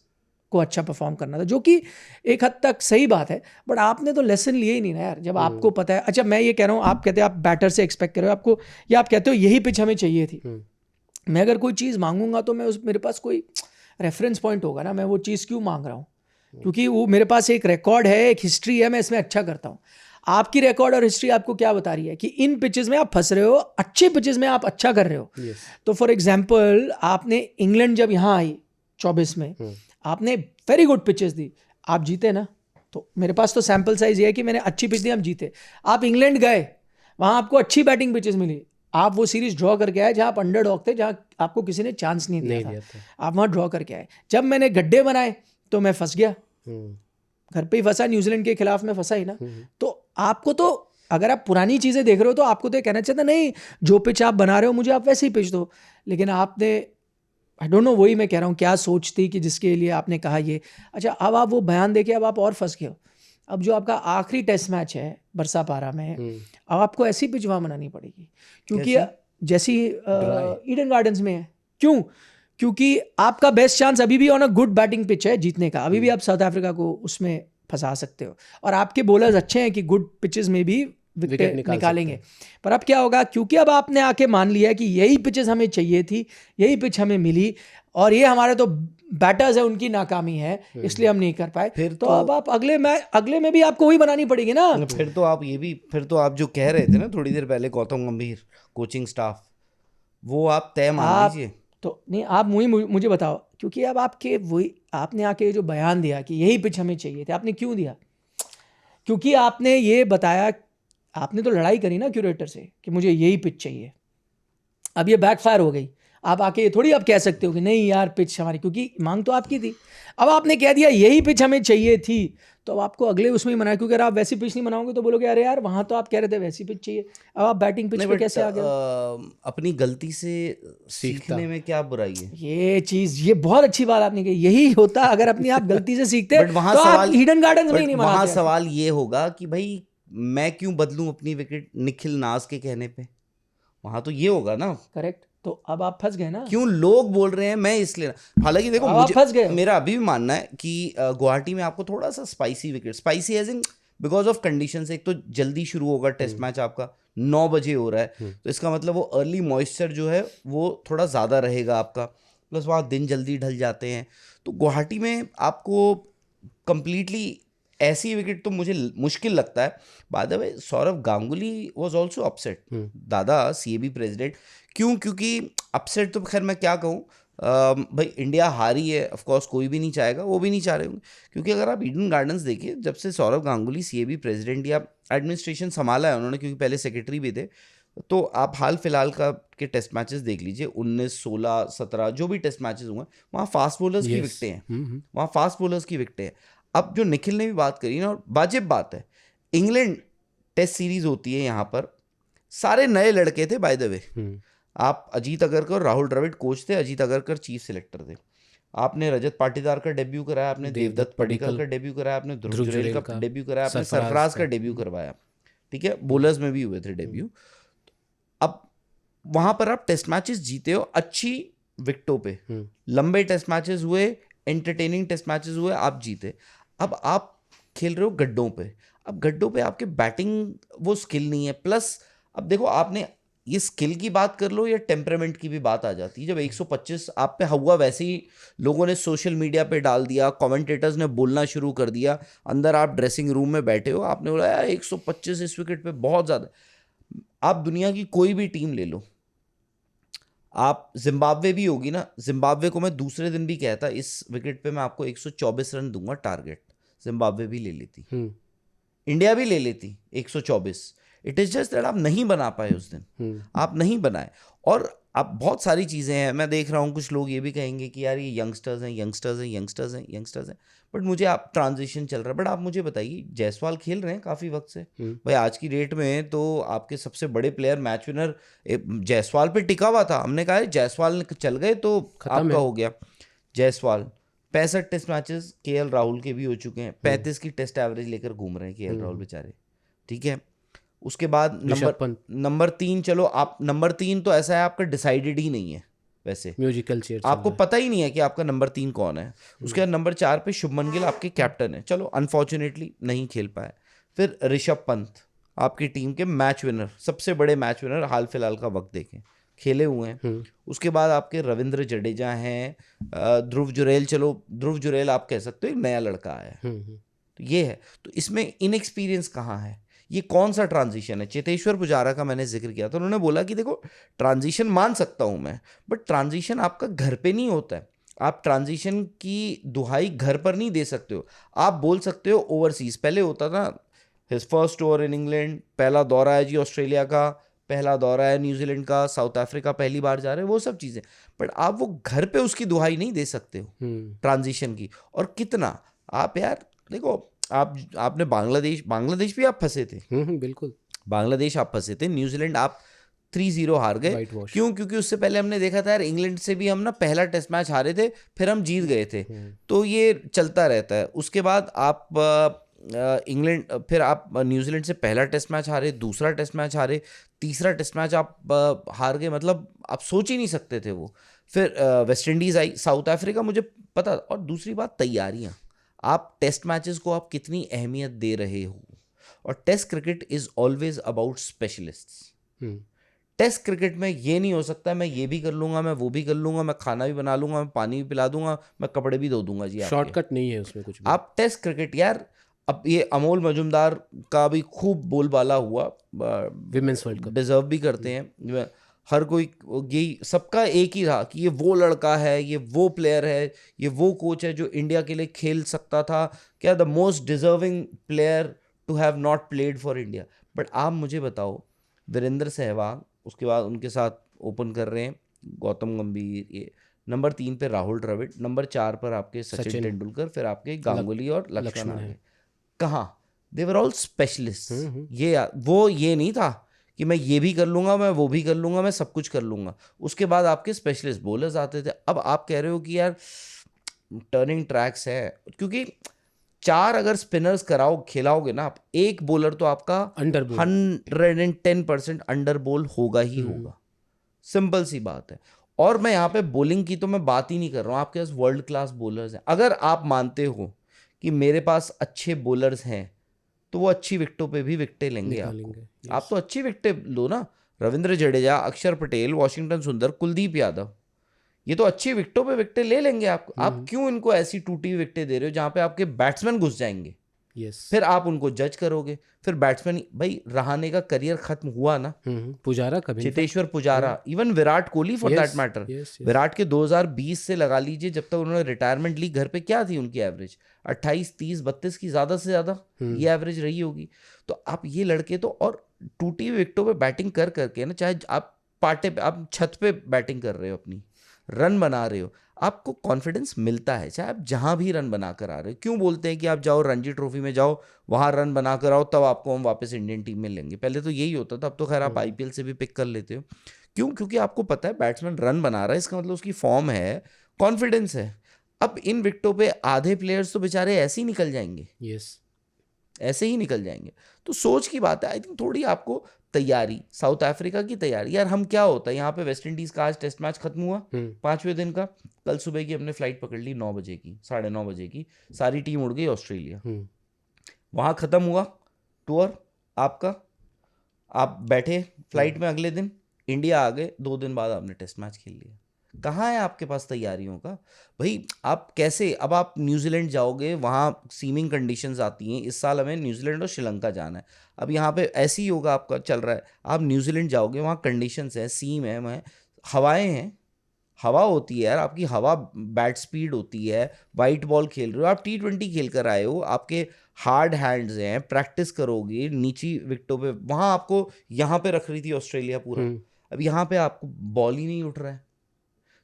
को अच्छा परफॉर्म करना था, जो कि एक हद तक सही बात है। बट आपने तो लेसन लिए ही नहीं ना यार, जब आपको पता है। अच्छा, मैं ये कह रहा हूँ, आप कहते हैं आप बैटर से एक्सपेक्ट कर रहे हो आपको, या आप कहते हो यही पिच हमें चाहिए थी। मैं अगर कोई चीज़ मांगूंगा तो मैं मेरे पास कोई रेफरेंस पॉइंट होगा ना, मैं वो चीज़ क्यों मांग रहा हूँ? क्योंकि वो मेरे पास एक रिकॉर्ड है, एक हिस्ट्री है, मैं इसमें अच्छा करता हूँ। आपकी रिकॉर्ड और हिस्ट्री आपको क्या बता रही है कि इन पिचेस में आप फंस रहे हो, अच्छे पिचेस में आप अच्छा कर रहे हो। तो फॉर एग्जाम्पल, आपने इंग्लैंड जब यहाँ आई 24 में, आपने वेरी गुड पिचेस दी, आप जीते ना। तो मेरे पास तो सैंपल साइज ये है कि मैंने अच्छी पिच दी, हम जीते। आप इंग्लैंड गए, वहाँ आपको अच्छी बैटिंग पिचेस मिली, आप वो सीरीज ड्रॉ करके आए, जहाँ आप अंडरडॉग थे, जहाँ आपको किसी ने चांस नहीं दिया था, आप वहाँ ड्रॉ करके आए। जब मैंने गड्ढे बनाए तो मैं फंस गया, घर पे ही फंसा, न्यूजीलैंड के खिलाफ में फंसा ही ना। तो आपको तो, अगर आप पुरानी चीज़ें देख रहे हो तो आपको तो कहना चाहिए नहीं, जो पिच आप बना रहे हो मुझे आप वैसे ही पिच दो। लेकिन आपने, आई डोंट नो, वही मैं कह रहा हूँ, क्या सोच थी कि जिसके लिए आपने कहा ये। अच्छा, अब आप वो बयान देके अब आप और फंस गए हो। अब जो आपका आखिरी टेस्ट मैच है बरसापारा में, अब आपको ऐसी पिच वहाँ बनानी पड़ेगी, क्योंकि जैसी ईडन गार्डन्स में है। क्यों? क्योंकि आपका बेस्ट चांस अभी भी on a good batting pitch है जीतने का, अभी भी आप साउथ अफ्रीका को उसमें फंसा सकते हो, और आपके बॉलर्स अच्छे हैं कि गुड पिचेस में भी विकेट निकालेंगे। पर अब क्या होगा, क्योंकि अब आपने आके मान लिया कि यही पिचेस हमें चाहिए थी, यही पिच हमें मिली, और ये हमारे तो बैटर्स है उनकी नाकामी है, इसलिए हम नहीं कर पाए। फिर तो अब आप अगले में भी आपको वही बनानी पड़ेगी ना।
फिर तो आप ये भी, फिर तो आप जो कह रहे थे ना थोड़ी देर पहले, गौतम गंभीर कोचिंग स्टाफ, वो आप तय मान लीजिए।
तो नहीं, आप मुझे बताओ, क्योंकि अब आपके वही, आपने आके जो बयान दिया कि यही पिच हमें चाहिए थे, आपने क्यों दिया? क्योंकि आपने ये बताया, आपने तो लड़ाई करी ना क्यूरेटर से कि मुझे यही पिच चाहिए। अब ये बैकफायर हो गई, आप आके ये थोड़ी आप कह सकते हो कि नहीं यार पिच हमारी, क्योंकि मांग तो आपकी थी। अब आपने कह दिया यही पिच हमें चाहिए थी, तो अब आपको अगले उसमें ही मनाया, क्योंकि अगर आप वैसी पिच नहीं बनाओगे तो बोलोगे अरे यार वहाँ तो आप कह रहे थे वैसी पिच चाहिए, अब आप बैटिंग पिच पे कैसे आ गए?
अपनी गलती से सीखने में क्या बुराई है?
ये चीज, ये बहुत अच्छी बात आपने कही, यही होता अगर अपनी आप गलती से सीखते
बट वहाँ
तो
सवाल,
आप ईडन गार्डन्स में नहीं
वहाँ सवाल ये होगा कि भाई मैं क्यों बदलूं अपनी विकेट निखिल नाज के कहने पे, वहां तो ये होगा ना।
करेक्ट, तो अब आप फंस गए ना।
क्यों लोग बोल रहे हैं मैं इसलिए, हालांकि देखो मुझे
फंस गए।
मेरा अभी भी मानना है कि गुवाहाटी में आपको थोड़ा सा spicy wicket, spicy as in because of conditions. एक तो जल्दी शुरू होगा टेस्ट मैच, आपका 9 बजे हो रहा है, तो इसका मतलब वो अर्ली मॉइस्चर जो है वो थोड़ा ज़्यादा रहेगा आपका, प्लस वहाँ दिन जल्दी ढल जाते हैं। तो गुवाहाटी में आपको कंप्लीटली ऐसी विकेट तो मुझे मुश्किल लगता है। By the way, Sourav Ganguly was also upset, Dada CAB president. क्यों? क्योंकि अपसेट तो खैर मैं क्या कहूँ, भाई इंडिया हारी है, ऑफ कोर्स कोई भी नहीं चाहेगा, वो भी नहीं चाह रहे होंगे। क्योंकि अगर आप ईडन गार्डन्स देखिए, जब से सौरव गांगुली CAB प्रेसिडेंट या एडमिनिस्ट्रेशन संभाला है उन्होंने, क्योंकि पहले सेक्रेटरी भी थे, तो आप हाल फिलहाल के टेस्ट मैचेस देख लीजिए, 19, 16, 17 जो भी टेस्ट मैचेस हुए, वहाँ फास्ट बॉलर्स की विकेटें हैं, वहाँ फास्ट बॉलर्स की विकेटें हैं। अब जो निखिल ने भी बात करी ना, और वाजिब बात है, इंग्लैंड टेस्ट सीरीज होती है यहाँ पर, सारे नए लड़के थे बाय द वे। आप अजीत अगरकर, राहुल द्रविड़ कोच थे, अजीत अगरकर चीफ सिलेक्टर थे, आपने रजत पाटीदार का डेब्यू कराया, आपने देवदत्त पडिक्कल का डेब्यू कराया, आपने ध्रुव जुरैल का डेब्यू कराया, आपने सरफराज का डेब्यू करवाया, ठीक है, बॉलर्स में भी हुए थे डेब्यू। अब वहां पर आप टेस्ट मैचेस जीते हो अच्छी विकेटों पे, लंबे टेस्ट मैचेस हुए, एंटरटेनिंग टेस्ट मैचेस हुए, आप जीते। अब आप खेल रहे हो गड्ढों पे, अब गड्ढों पे आपके बैटिंग वो स्किल नहीं है, प्लस अब देखो आपने ये स्किल की बात कर लो या टेम्परामेंट की भी बात आ जाती है। जब 125 आप पे हुआ, वैसे ही लोगों ने सोशल मीडिया पे डाल दिया, कमेंटेटर्स ने बोलना शुरू कर दिया, अंदर आप ड्रेसिंग रूम में बैठे हो, आपने बोला यार 125 इस विकेट पे बहुत ज़्यादा। आप दुनिया की कोई भी टीम ले लो, आप जिम्बाब्वे भी होगी ना, जिम्बाब्वे को मैं दूसरे दिन भी कहता इस विकेट पे मैं आपको 124 रन दूंगा टारगेट, जिम्बाब्वे भी ले लेती, इंडिया भी ले लेती 124। इट इज़ जस्ट दैट आप नहीं बना पाए उस दिन, आप नहीं बनाए। और आप बहुत सारी चीज़ें हैं, मैं देख रहा हूँ कुछ लोग ये भी कहेंगे कि यार ये यंगस्टर्स हैं, यंगस्टर्स हैं, यंगस्टर्स हैं, यंगस्टर्स हैं, बट मुझे आप ट्रांजिशन चल रहा है। बट आप मुझे बताइए, जायसवाल खेल रहे हैं काफ़ी वक्त से भाई, आज की डेट में तो आपके सबसे बड़े प्लेयर, मैच विनर जायसवाल पे टिका हुआ था। हमने कहा जायसवाल चल गए तो आपका हो गया। Jaiswal 65 test matches KL Rahul के भी हो चुके हैं, 35 की टेस्ट एवरेज लेकर घूम रहे हैं केएल राहुल बेचारे, ठीक है। उसके बाद नंबर 3, चलो आप नंबर 3 तो ऐसा है आपका डिसाइडेड ही नहीं है, वैसे
म्यूजिकल चेयर
आपको पता ही नहीं है कि आपका नंबर 3 कौन है। उसके बाद नंबर 4 पे शुभमन गिल आपके कैप्टन है, चलो अनफॉर्चुनेटली नहीं खेल पाए। फिर ऋषभ पंत आपकी टीम के मैच विनर, सबसे बड़े मैच विनर हाल फिलहाल का वक्त देखें, खेले हुए हैं। उसके बाद आपके रविंद्र जडेजा हैं, ध्रुव जुरैल, चलो ध्रुव जुरैल आप कह सकते हो एक नया लड़का आया है, तो ये है। तो इसमें इनएक्सपीरियंस कहाँ है, ये कौन सा ट्रांजिशन है। चेतेश्वर पुजारा का मैंने जिक्र किया था, उन्होंने बोला कि देखो ट्रांजिशन मान सकता हूँ मैं, बट ट्रांजिशन आपका घर पे नहीं होता है, आप ट्रांजिशन की दुहाई घर पर नहीं दे सकते हो, आप बोल सकते हो ओवरसीज। पहले होता था his first over in England, पहला दौरा है जी ऑस्ट्रेलिया का, पहला दौरा है न्यूजीलैंड का, साउथ अफ्रीका पहली बार जा रहे हैं, वो सब चीज़ें, बट आप वो घर पे उसकी दुहाई नहीं दे सकते हो ट्रांजिशन की। और कितना आप यार देखो, आपने बांग्लादेश भी आप फंसे थे,
बिल्कुल
बांग्लादेश आप फंसे थे, न्यूजीलैंड आप 3-0 हार गए। क्यों? क्योंकि उससे पहले हमने देखा था यार इंग्लैंड से भी हम ना पहला टेस्ट मैच हारे थे, फिर हम जीत गए थे, तो ये चलता रहता है। उसके बाद आप इंग्लैंड, फिर आप न्यूजीलैंड से पहला टेस्ट मैच हारे, दूसरा टेस्ट मैच हारे, तीसरा टेस्ट मैच आप हार गए, मतलब आप सोच ही नहीं सकते थे वो। फिर वेस्ट इंडीज़ आई, साउथ अफ्रीका, मुझे पता। और दूसरी बात तैयारियां, आप टेस्ट मैचेस को आप कितनी अहमियत दे रहे हो, और test cricket is always about specialists. Test cricket में ये नहीं हो सकता मैं ये भी कर लूंगा, मैं वो भी कर लूंगा, मैं खाना भी बना लूंगा, मैं पानी भी पिला दूंगा, मैं कपड़े भी धो दूंगा जी।
शॉर्टकट नहीं है उसमें कुछ भी।
आप टेस्ट क्रिकेट यार, अब ये अमोल मजुमदार का भी खूब बोलबाला हुआ,
विमेंस वर्ल्ड कप
डिजर्व भी करते हैं, हर कोई यही सबका एक ही था कि ये वो लड़का है, ये वो प्लेयर है, ये वो कोच है जो इंडिया के लिए खेल सकता था, क्या the most deserving player to have not played for India. But आप मुझे बताओ, वीरेंद्र सहवाग, उसके बाद उनके साथ ओपन कर रहे हैं गौतम गंभीर, ये नंबर 3 पे राहुल द्रविड़, नंबर 4 पर आपके सचिन तेंदुलकर, फिर आपके गांगुली और लक्ष्मण है। कहाँ? दे वर ऑल स्पेशलिस्ट। ये नहीं था कि मैं ये भी कर लूंगा, मैं वो भी कर लूंगा, मैं सब कुछ कर लूंगा। उसके बाद आपके स्पेशलिस्ट बॉलर्स आते थे। अब आप कह रहे हो कि यार टर्निंग ट्रैक्स है, क्योंकि 4 अगर स्पिनर्स खिलाओगे ना आप, एक बॉलर तो आपका 110% अंडर बॉल होगा ही होगा, सिंपल सी बात है। और मैं यहाँ पे बॉलिंग की तो मैं बात ही नहीं कर रहा हूँ, आपके पास वर्ल्ड क्लास बॉलर्स हैं। अगर आप मानते हो कि मेरे पास अच्छे बॉलर्स हैं, तो वो अच्छी विकेटों पे भी विकेटें लेंगे आपको। आप तो अच्छी विकेटें लो ना, रविंद्र जडेजा, अक्षर पटेल, वॉशिंगटन सुंदर, कुलदीप यादव, ये तो अच्छी विकेटों पे विकेटें ले लेंगे आपको। आप क्यों इनको ऐसी टूटी हुई विकेटें दे रहे हो जहाँ पे आपके बैट्समैन घुस जाएंगे? फिर आप उनको जज करोगे, फिर बैट्समैन, भाई रहाणे का करियर खत्म हुआ ना,
पुजारा का भी,
Cheteshwar Pujara, even Virat Kohli for that matter. Virat के 2020 से लगा लीजिए जब तक उन्होंने रिटायरमेंट ली, घर पे क्या थी उनकी एवरेज? 28, 30, 32 की ज्यादा से ज्यादा ये एवरेज रही होगी। तो आप ये लड़के तो, और टूटी हुई विकेटों पे बैटिंग कर करके ना, चाहे आप पाटे पे, आप छत पे बैटिंग कर रहे हो, अपनी रन बना रहे हो, आपको कॉन्फिडेंस मिलता है, चाहे आप जहां भी रन बना कर आ रहे हो। क्यों बोलते हैं कि आप जाओ रणजी ट्रॉफी में जाओ, वहां रन बना कर आओ, तब आपको हम वापस इंडियन टीम में लेंगे। पहले तो यही होता था, अब तो खैर आप आईपीएल से भी पिक कर लेते हो। क्यों? क्योंकि आपको पता है बैट्समैन रन बना रहा है, इसका मतलब उसकी फॉर्म है, कॉन्फिडेंस है। अब इन विकेटों पे आधे प्लेयर्स तो बेचारे ऐसे ही निकल जाएंगे, ऐसे ही निकल जाएंगे। तो सोच की बात है। आई थिंक थोड़ी आपको तैयारी, साउथ अफ्रीका की तैयारी, यार हम क्या होता है यहाँ पे, वेस्ट इंडीज का आज टेस्ट मैच खत्म हुआ 5वें दिन का, कल सुबह की हमने फ्लाइट पकड़ ली 9 बजे की, 9:30 बजे की, सारी टीम उड़ गई ऑस्ट्रेलिया। वहाँ खत्म हुआ टूर आपका, आप बैठे फ्लाइट में, अगले दिन इंडिया आ गए, 2 दिन बाद आपने टेस्ट मैच खेल लिया। कहाँ है आपके पास तैयारियों का भाई? आप कैसे, अब आप न्यूजीलैंड जाओगे, वहाँ सीमिंग कंडीशंस आती हैं। इस साल हमें न्यूजीलैंड और श्रीलंका जाना है, अब यहाँ पे ऐसे ही होगा आपका चल रहा है। आप न्यूजीलैंड जाओगे, वहाँ कंडीशंस है, सीम है, वहाँ हवाएं हैं, हवा होती है यार आपकी, हवा बैट स्पीड होती है, वाइट बॉल खेल रहे हो आप, T20 खेल कर आए हो, आपके हार्ड हैंड्स हैं, प्रैक्टिस करोगे नीची विकेटों पे। वहाँ आपको यहाँ पे रख रही थी ऑस्ट्रेलिया पूरा, अब यहाँ पे आपको बॉल ही नहीं उठ रहा है।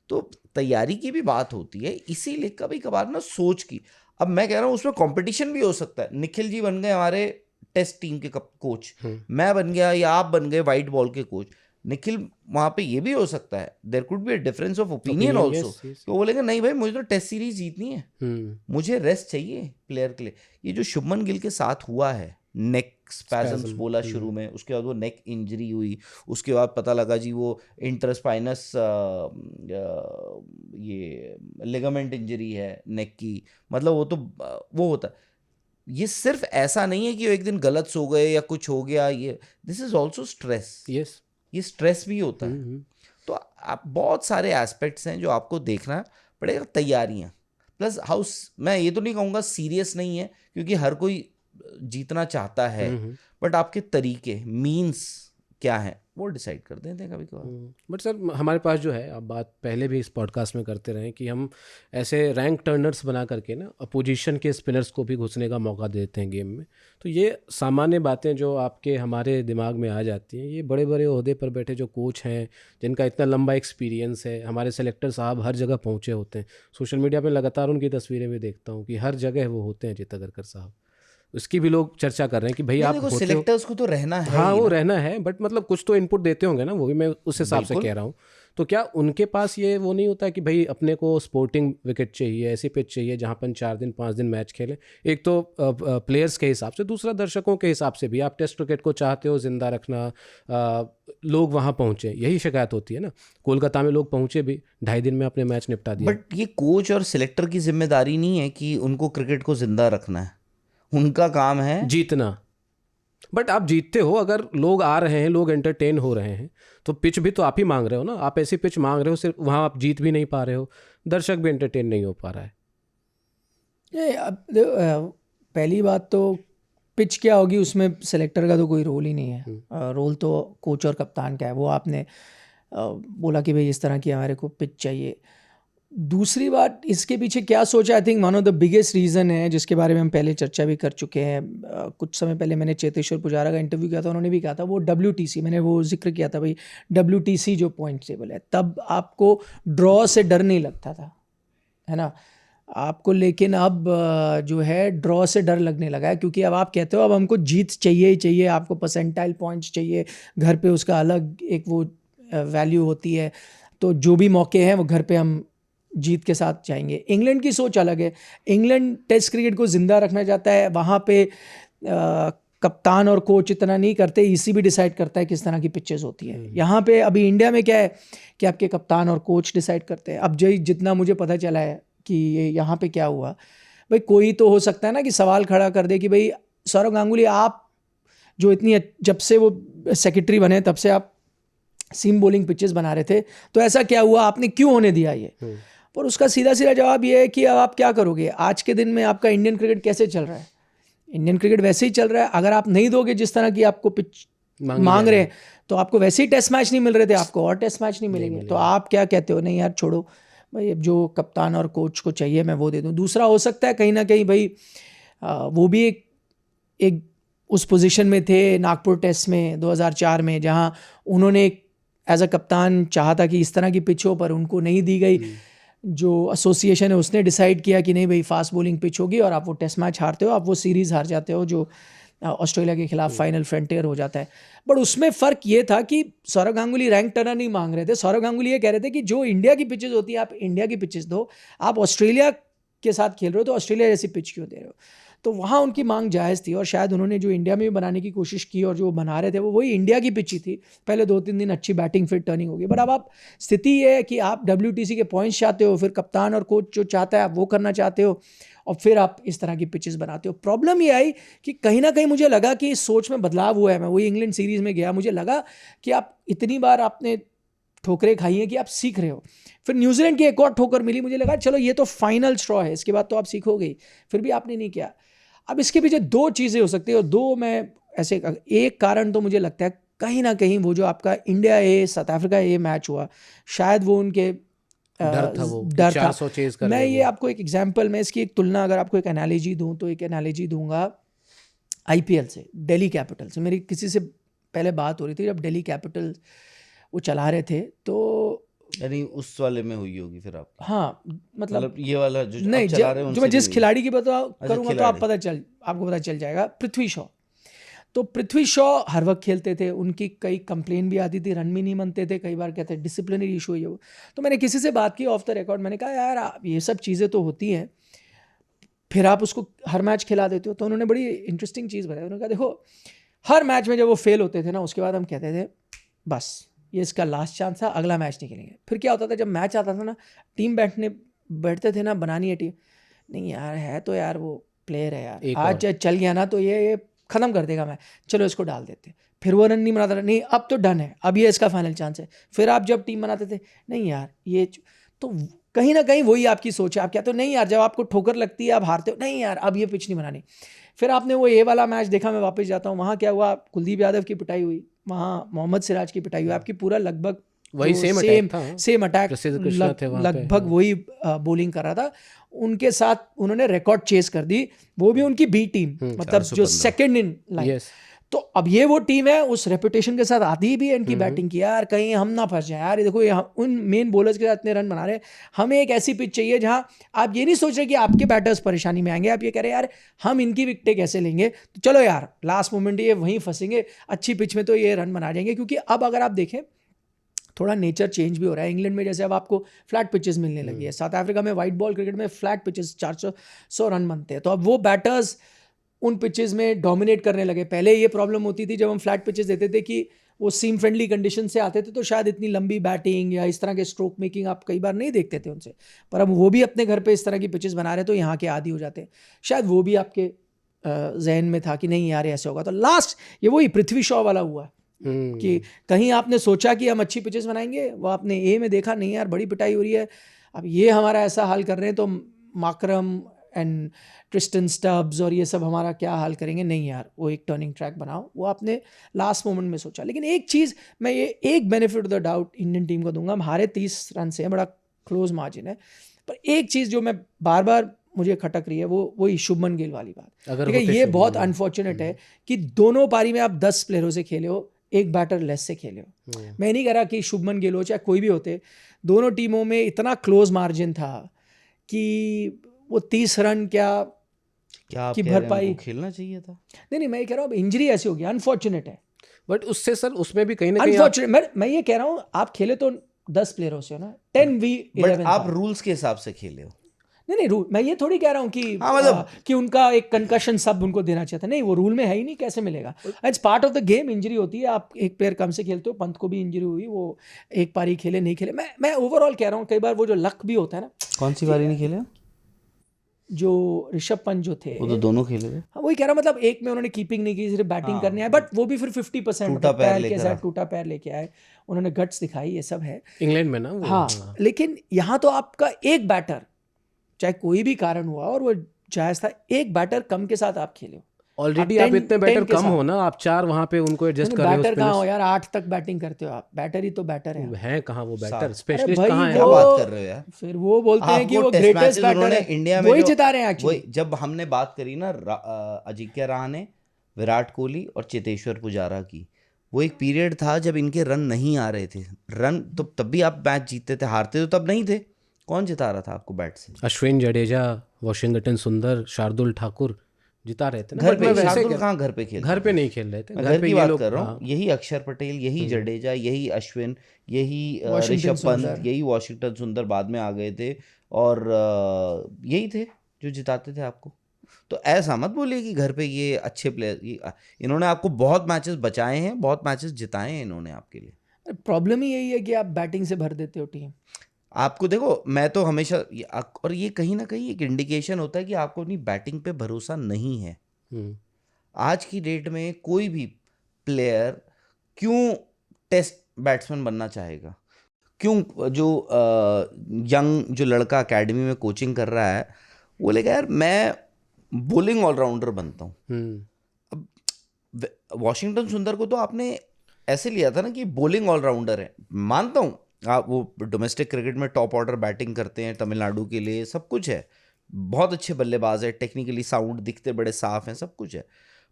तो तैयारी की भी बात होती है, इसीलिए कभी कभार ना सोच की। अब मैं कह रहा हूँ उसमें कंपटीशन भी हो सकता है। निखिल जी बन गए हमारे टेस्ट टीम के कोच, मैं बन गया या आप बन गए वाइट बॉल के कोच। निखिल वहां पे ये भी हो सकता है, there could be a difference of opinion also, तो वो बोलेंगे नहीं भाई मुझे तो टेस्ट सीरीज जीतनी है, मुझे रेस्ट चाहिए प्लेयर के लिए। ये जो शुभमन गिल के साथ हुआ है, नेक स्पैजम्स बोला शुरू में, उसके बाद वो नेक इंजरी हुई, उसके बाद पता लगा जी वो इंटरस्पाइनस ये लिगामेंट इंजरी है नेक की, मतलब वो तो वो होता है। ये सिर्फ ऐसा नहीं है कि वो एक दिन गलत सो गए या कुछ हो गया, ये this is also stress.
Yes,
ये स्ट्रेस भी होता है। तो आप बहुत सारे एस्पेक्ट्स हैं जो आपको देखना पड़ेगा। तैयारियां प्लस हाउस, मैं ये तो नहीं कहूँगा सीरियस नहीं है, क्योंकि हर कोई जीतना चाहता है, बट आपके तरीके मीन्स क्या है वो डिसाइड कर देते हैं कभी कभार।
बट सर हमारे पास जो है, अब बात पहले भी इस पॉडकास्ट में करते रहे कि हम ऐसे रैंक टर्नर्स बना करके ना अपोजिशन के स्पिनर्स को भी घुसने का मौका देते हैं गेम में। तो ये सामान्य बातें जो आपके हमारे दिमाग में आ जाती हैं, ये बड़े बड़े ओहदे पर बैठे जो कोच हैं, जिनका इतना लंबा एक्सपीरियंस है, हमारे सेलेक्टर साहब हर जगह पहुँचे होते हैं। सोशल मीडिया पर लगातार उनकी तस्वीरें भी देखता हूँ कि हर जगह वो होते हैं जित अगरकर साहब। उसकी भी लोग चर्चा कर रहे हैं कि भाई आप होते
सिलेक्टर्स को तो रहना है,
हाँ वो रहना है, बट मतलब कुछ तो इनपुट देते होंगे ना, वो भी मैं उस हिसाब से कह रहा हूँ। तो क्या उनके पास ये वो नहीं होता है कि भाई अपने को स्पोर्टिंग विकेट चाहिए, ऐसी पिच चाहिए जहाँ पर 4 दिन 5 दिन मैच खेलें? एक तो प्लेयर्स के हिसाब से, दूसरा दर्शकों के हिसाब से भी। आप टेस्ट क्रिकेट को चाहते हो जिंदा रखना, लोग वहाँ पहुँचे, यही शिकायत होती है ना। कोलकाता में लोग पहुँचे भी, 2.5 दिन में अपने मैच निपटा दिया।
बट ये कोच और सिलेक्टर की जिम्मेदारी नहीं है कि उनको क्रिकेट को जिंदा रखना है, उनका काम है
जीतना। बट आप जीतते हो, अगर लोग आ रहे हैं, लोग एंटरटेन हो रहे हैं, तो पिच भी तो आप ही मांग रहे हो ना। आप ऐसी पिच मांग रहे हो, सिर्फ वहाँ आप जीत भी नहीं पा रहे हो, दर्शक भी एंटरटेन नहीं हो पा रहा है।
पहली बात तो पिच क्या होगी उसमें सेलेक्टर का तो कोई रोल ही नहीं है। रोल तो कोच और कप्तान का है। वो आपने बोला कि भाई इस तरह की हमारे को पिच चाहिए। दूसरी बात, इसके पीछे क्या सोचा, I think one of the biggest reason है जिसके बारे में हम पहले चर्चा भी कर चुके हैं। कुछ समय पहले मैंने चेतेश्वर पुजारा का इंटरव्यू किया था, उन्होंने भी कहा था वो WTC, मैंने वो जिक्र किया था भाई WTC जो पॉइंट टेबल है, तब आपको ड्रॉ से डर नहीं लगता था, है ना आपको, लेकिन अब जो है ड्रॉ से डर लगने लगा है, क्योंकि अब आप कहते हो अब हमको जीत चाहिए ही चाहिए, आपको परसेंटाइल पॉइंट्स चाहिए, घर पे उसका अलग एक वो वैल्यू होती है। तो जो भी मौके हैं वो घर पे हम जीत के साथ जाएंगे। इंग्लैंड की सोच अलग है। इंग्लैंड टेस्ट क्रिकेट को ज़िंदा रखना चाहता है। वहाँ पे कप्तान और कोच इतना नहीं करते, इसी भी डिसाइड करता है किस तरह की पिचेस होती है। यहाँ पे अभी इंडिया में क्या है कि आपके कप्तान और कोच डिसाइड करते हैं। अब जितना मुझे पता चला है कि यहाँ पे क्या हुआ, भाई कोई तो हो सकता है ना कि सवाल खड़ा कर दे कि भाई सौरव गांगुली, आप जो इतनी जब से वो सेक्रेटरी बने तब से आप सीम बॉलिंग पिचेस बना रहे थे, तो ऐसा क्या हुआ, आपने क्यों होने दिया ये? पर उसका सीधा सीधा जवाब ये है कि अब आप क्या करोगे। आज के दिन में आपका इंडियन क्रिकेट कैसे चल रहा है? इंडियन क्रिकेट वैसे ही चल रहा है। अगर आप नहीं दोगे जिस तरह की आपको पिच मांग रहे हैं, तो आपको वैसे ही टेस्ट मैच नहीं मिल रहे थे, आपको और टेस्ट मैच नहीं मिलेंगे। तो आप क्या कहते हो, नहीं यार छोड़ो भाई, जो कप्तान और कोच को चाहिए मैं वो दे दूँ। दूसरा हो सकता है कहीं ना कहीं भाई वो भी एक उस पोजीशन में थे नागपुर टेस्ट में 2004 में, जहाँ उन्होंने एज अ कप्तान चाहा था कि इस तरह की पिचों पर उनको नहीं दी गई। जो एसोसिएशन है उसने डिसाइड किया कि नहीं भाई फास्ट बॉलिंग पिच होगी, और आप वो टेस्ट मैच हारते हो, आप वो सीरीज़ हार जाते हो जो ऑस्ट्रेलिया के खिलाफ फाइनल फ्रंटियर हो जाता है। बट उसमें फ़र्क ये था कि सौरव गांगुली रैंक टर्नर नहीं मांग रहे थे। सौरव गांगुली ये कह रहे थे कि जो इंडिया की पिचेस होती है आप इंडिया की पिचेस दो, आप ऑस्ट्रेलिया के साथ खेल रहे हो तो ऑस्ट्रेलिया जैसी पिच क्यों दे रहे हो? तो वहाँ उनकी मांग जायज़ थी और शायद उन्होंने जो इंडिया में भी बनाने की कोशिश की और जो बना रहे थे वो वही इंडिया की पिच ही थी। पहले 2-3 दिन अच्छी बैटिंग फिर टर्निंग होगी, बट अब आप स्थिति ये है कि आप WTC के पॉइंट्स चाहते हो, फिर कप्तान और कोच जो चाहता है आप वो करना चाहते हो और फिर आप इस तरह की पिचेस बनाते हो। प्रॉब्लम ये आई कि कहीं ना कहीं मुझे लगा कि इस सोच में बदलाव हुआ है। मैं वही इंग्लैंड सीरीज़ में गया, मुझे लगा कि आप इतनी बार आपने ठोकरें खाई हैं कि आप सीख रहे हो। फिर न्यूजीलैंड की एक और ठोकर मिली, मुझे लगा चलो ये तो फाइनल स्ट्रॉ है, इसके बाद तो आप सीखोगे ही, फिर भी आपने नहीं किया। अब इसके पीछे 2 चीज़ें हो सकती है और 2 मैं ऐसे, एक कारण तो मुझे लगता है कहीं ना कहीं वो जो आपका इंडिया ए साउथ अफ्रीका ए मैच हुआ, शायद वो उनके
डर था, वो
डर था।
400 चेज कर
मैं
रहे
ये
वो।
आपको एक एग्जांपल, मैं इसकी एक तुलना अगर आपको एक एनालॉजी दूं तो एक एनालॉजी दूंगा IPL से, दिल्ली कैपिटल से। मेरी किसी से पहले बात हो रही थी, जब दिल्ली कैपिटल वो चला रहे थे तो
यानी उस वाले में हुई होगी फिर आपकी,
हाँ मतलब
ये वाला जो
नहीं,
आप चला रहे हो
जो मैं
उनसे
जिस
नहीं हुई।
खिलाड़ी की बात करूंगा तो
खिलाड़ी।
आपको पता चल जाएगा, पृथ्वी शॉ। तो पृथ्वी शॉ हर वक्त खेलते थे, उनकी कई कंप्लेन भी आती थी, रन भी नहीं बनते थे, कई बार कहते डिसिप्लिनरी इशू है वो। तो मैंने किसी से बात की ऑफ द रिकॉर्ड, मैंने कहा यार ये सब चीज़ें तो होती हैं, फिर आप उसको हर मैच खिला देते हो। तो उन्होंने बड़ी इंटरेस्टिंग चीज़ बताई, उन्होंने कहा देखो हर मैच में जब वो फेल होते थे ना, उसके बाद हम कहते थे बस ये इसका लास्ट चांस था, अगला मैच नहीं खेलेंगे। फिर क्या होता था, जब मैच आता था ना, टीम बैठते थे ना, बनानी है टीम, नहीं यार है तो यार वो प्लेयर है यार, आज चल गया ना तो ये ख़त्म कर देगा मैच, चलो इसको डाल देते। फिर वो रन नहीं बनाता था, नहीं अब तो डन है, अब ये इसका फाइनल चांस है। फिर आप जब टीम बनाते थे, नहीं यार ये, तो कहीं ना कहीं वही आपकी सोच है। आप क्या तो नहीं यार, जब आपको ठोकर लगती है आप हारते हो, नहीं यार अब ये पिच नहीं बनानी। फिर आपने वो ये वाला मैच देखा, मैं वापस जाता हूँ, वहाँ क्या हुआ, कुलदीप यादव की पिटाई हुई, वहाँ मोहम्मद सिराज की पिटाई हुई, आपकी पूरा लगभग
वही सेम
अटैक लगभग वही बॉलिंग कर रहा था, उनके साथ उन्होंने रिकॉर्ड चेस कर दी, वो भी उनकी बी टीम, मतलब जो सेकंड इन लाइन। तो अब ये वो टीम है उस रेपुटेशन के साथ आती भी है इनकी बैटिंग की, यार कहीं हम ना फंस जाए यार, ये देखो ये उन मेन बॉलर्स के साथ इतने रन बना रहे हैं, हमें एक ऐसी पिच चाहिए जहां आप ये नहीं सोच रहे कि आपके बैटर्स परेशानी में आएंगे, आप ये कह रहे हैं यार हम इनकी विकेटें कैसे लेंगे, तो चलो यार लास्ट मोमेंट ये वहीं फंसेंगे, अच्छी पिच में तो ये रन बना जाएंगे। क्योंकि अब अगर आप देखें थोड़ा नेचर चेंज भी हो रहा है इंग्लैंड में, जैसे अब आपको फ्लैट पिचेस मिलने लगी है, साउथ अफ्रीका में वाइट बॉल क्रिकेट में फ्लैट पिचेस 400 रन बनते हैं, तो अब वो बैटर्स उन पिचेस में डोमिनेट करने लगे। पहले ये प्रॉब्लम होती थी जब हम फ्लैट पिचेस देते थे कि वो सीम फ्रेंडली कंडीशन से आते थे, तो शायद इतनी लंबी बैटिंग या इस तरह के स्ट्रोक मेकिंग आप कई बार नहीं देखते थे उनसे, पर अब वो भी अपने घर पे इस तरह की पिचेस बना रहे तो यहाँ के आदी हो जाते हैं। शायद वो भी आपके जहन में था कि नहीं यार ऐसे होगा, तो लास्ट ये वही पृथ्वी शॉ वाला हुआ कि कहीं आपने सोचा कि हम अच्छी पिचेस बनाएंगे, वो आपने ए में देखा नहीं यार बड़ी पिटाई हो रही है, अब ये हमारा ऐसा हाल कर रहे हैं तो माकरम एंड ट्रिस्टन स्टब्स और ये सब हमारा क्या हाल करेंगे, नहीं यार वो एक टर्निंग ट्रैक बनाओ, वो आपने लास्ट मोमेंट में सोचा। लेकिन एक चीज़ मैं ये एक benefit of the doubt Indian team को दूंगा, हमारे 30 रन से बड़ा क्लोज मार्जिन है, पर एक चीज़ जो मैं बार बार मुझे खटक रही है वो शुभमन गिल वाली बात, ठीक है, ये बहुत अनफॉर्चुनेट है कि दोनों पारी में आप 10 प्लेयरों से खेले हो, एक बैटर लेस से खेले हो। मैं नहीं कह रहा कि शुभमन गिल हो चाहे कोई भी होते, दोनों टीमों में इतना क्लोज मार्जिन था कि वो 30 रन क्या
आप
की भरपाई
खेलना चाहिए था।
नहीं मैं ये कह रहा हूँ इंजरी ऐसी हो गई, अनफॉर्चुनेट है,
बट उससे सर उसमें भी कहीं ना कहीं
अनफॉर्चुनेट। मैं ये कह रहा हूँ आप खेले तो 10 प्लेयरों से हो ना, 10v11
आप रूल्स के हिसाब से खेले हो।
नहीं रूल, मैं ये थोड़ी कह रहा हूँ कि मतलब कि उनका एक कंकशन सब उनको देना चाहिए था, नहीं वो रूल में है ही नहीं, कैसे मिलेगा, it's part of the game, injury होती है, आप एक प्लेयर कम से खेलते हो, पंत को भी इंजरी हुई, वो एक पारी खेले नहीं खेले, मैं ओवरऑल कह रहा हूँ कई बार वो जो लक भी होता है ना।
कौन सी पारी नहीं खेले?
जो ऋषभ पंत जो थे
वो तो दोनों खेले थे।
हाँ वही कह रहा हूँ, मतलब एक में उन्होंने कीपिंग नहीं की, सिर्फ बैटिंग करने आए, बट वो भी फिर 50% पैर के साथ टूटा पैर लेके आए, उन्होंने गट्स दिखाई, ये सब है
इंग्लैंड में ना
हाँ। लेकिन यहाँ तो आपका एक बैटर, चाहे कोई भी कारण हुआ और वो जायज था, एक बैटर कम के साथ आप खेले हो,
ऑलरेडी आप इतने बैटर कम हो ना, आप 4 वहां पे उनको एडजस्ट कर रहे हो।
बैटर कहाँ हो यार, 8 तक बैटिंग करते हो आप, बैटर ही तो बैटर है
कहाँ वो बैटर स्पेशलिस्ट
कहाँ है, क्या बात कर रहे हो यार।
फिर वो बोलते हैं कि वो ग्रेटेस्ट बैटर है,
इंडिया में
वही जिता रहे हैं एक्चुअली।
जब हमने बात करी ना अजिंक्य रहाणे, विराट कोहली और चेतेश्वर पुजारा की, वो एक पीरियड था जब इनके रन नहीं आ रहे थे, रन तो तब भी आप मैच जीतते थे, हारते तो तब नहीं थे, कौन जिता रहा था आपको बैट से?
अश्विन जडेजा, वाशिंगटन सुंदर, शार्दुल ठाकुर जिता रहे थे ना।
घर पे शार्दुल कहाँ घर पे खेल,
घर पे नहीं खेल रहे थे,
घर की बात कर रहा हूँ, यही अक्षर पटेल, यही जडेजा, यही अश्विन, यही ऋषभ पंत, यही वाशिंगटन सुंदर बाद में आ गए थे, और यही थे जो जिताते थे आपको। तो ऐसा मत बोलिए कि घर पे ये अच्छे प्लेयर, इन्होंने आपको बहुत मैचेस बचाए हैं, बहुत मैचेस जिताए हैं इन्होंने आपके लिए।
प्रॉब्लम ही यही है कि आप बैटिंग से भर देते हो टीम।
आपको देखो, मैं तो हमेशा और ये कहीं ना कहीं एक इंडिकेशन होता है कि आपको अपनी बैटिंग पे भरोसा नहीं है। आज की डेट में कोई भी प्लेयर क्यों टेस्ट बैट्समैन बनना चाहेगा? क्यों जो यंग जो लड़का एकेडमी में कोचिंग कर रहा है वो बोलेगा यार मैं बॉलिंग ऑलराउंडर बनता हूँ। अब वॉशिंगटन सुंदर को तो आपने ऐसे लिया था ना कि बॉलिंग ऑलराउंडर है, मानता हूँ आप वो डोमेस्टिक क्रिकेट में टॉप ऑर्डर बैटिंग करते हैं, तमिलनाडु के लिए सब कुछ है, बहुत अच्छे बल्लेबाज है, टेक्निकली साउंड, दिखते बड़े साफ हैं, सब कुछ है।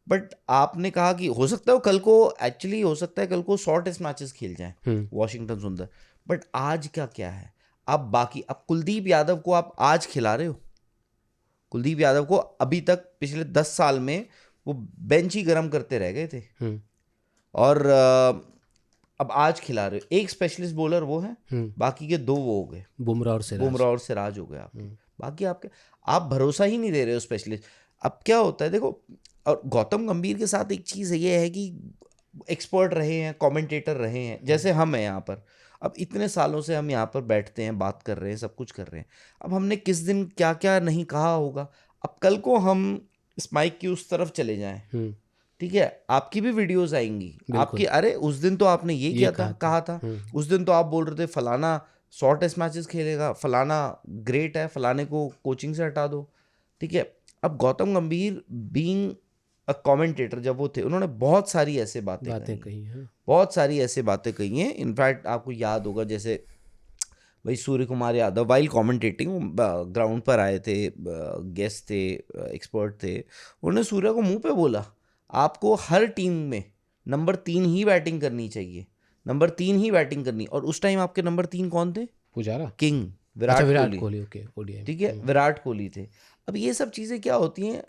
बट आपने कहा कि हो सकता है कल को, एक्चुअली हो सकता है कल को 100 टेस्ट मैचेस खेल जाएं वॉशिंगटन सुंदर, बट आज का क्या है? आप बाकी, अब कुलदीप यादव को आप आज खिला रहे हो। कुलदीप यादव को अभी तक पिछले 10 साल में वो बेंच ही गर्म करते रह गए थे, और अब आज खिला रहे हो। एक स्पेशलिस्ट बॉलर वो है, बाकी के 2 वो हो गए, बुमराह और सिराज हो गए आपके। बाकी आपके आप भरोसा ही नहीं दे रहे हो स्पेशलिस्ट। अब क्या होता है देखो, और गौतम गंभीर के साथ एक चीज़ ये है कि एक्सपर्ट रहे हैं, कमेंटेटर रहे हैं, जैसे हम हैं यहाँ पर। अब इतने सालों से हम यहाँ पर बैठते हैं, बात कर रहे हैं, सब कुछ कर रहे हैं। अब हमने किस दिन क्या क्या नहीं कहा होगा। अब कल को हम इस माइक की उस तरफ चले जाएं, ठीक है, आपकी भी वीडियोस आएंगी, आपकी, अरे उस दिन तो आपने ये किया था, कहा था, उस दिन तो आप बोल रहे थे फलाना 100 टेस्ट मैचेस खेलेगा, फलाना ग्रेट है, फलाने को कोचिंग से हटा दो, ठीक है। अब गौतम गंभीर बीइंग अ कमेंटेटर जब वो थे, उन्होंने बहुत सारी ऐसे बातें कही हैं, बहुत सारी ऐसे बातें कही हैं। इनफैक्ट आपको याद होगा जैसे भाई Surya Kumar Yadav while commentating ground पर आए थे, गेस्ट थे, एक्सपर्ट थे, उन्होंने सूर्य को मुंह पे बोला आपको हर टीम में नंबर 3 ही बैटिंग करनी चाहिए, नंबर 3 ही बैटिंग करनी। और उस टाइम आपके नंबर 3 कौन थे? पुजारा, किंग, विराट कोहली, ठीक है, विराट कोहली थे। अब ये सब चीज़ें क्या होती हैं,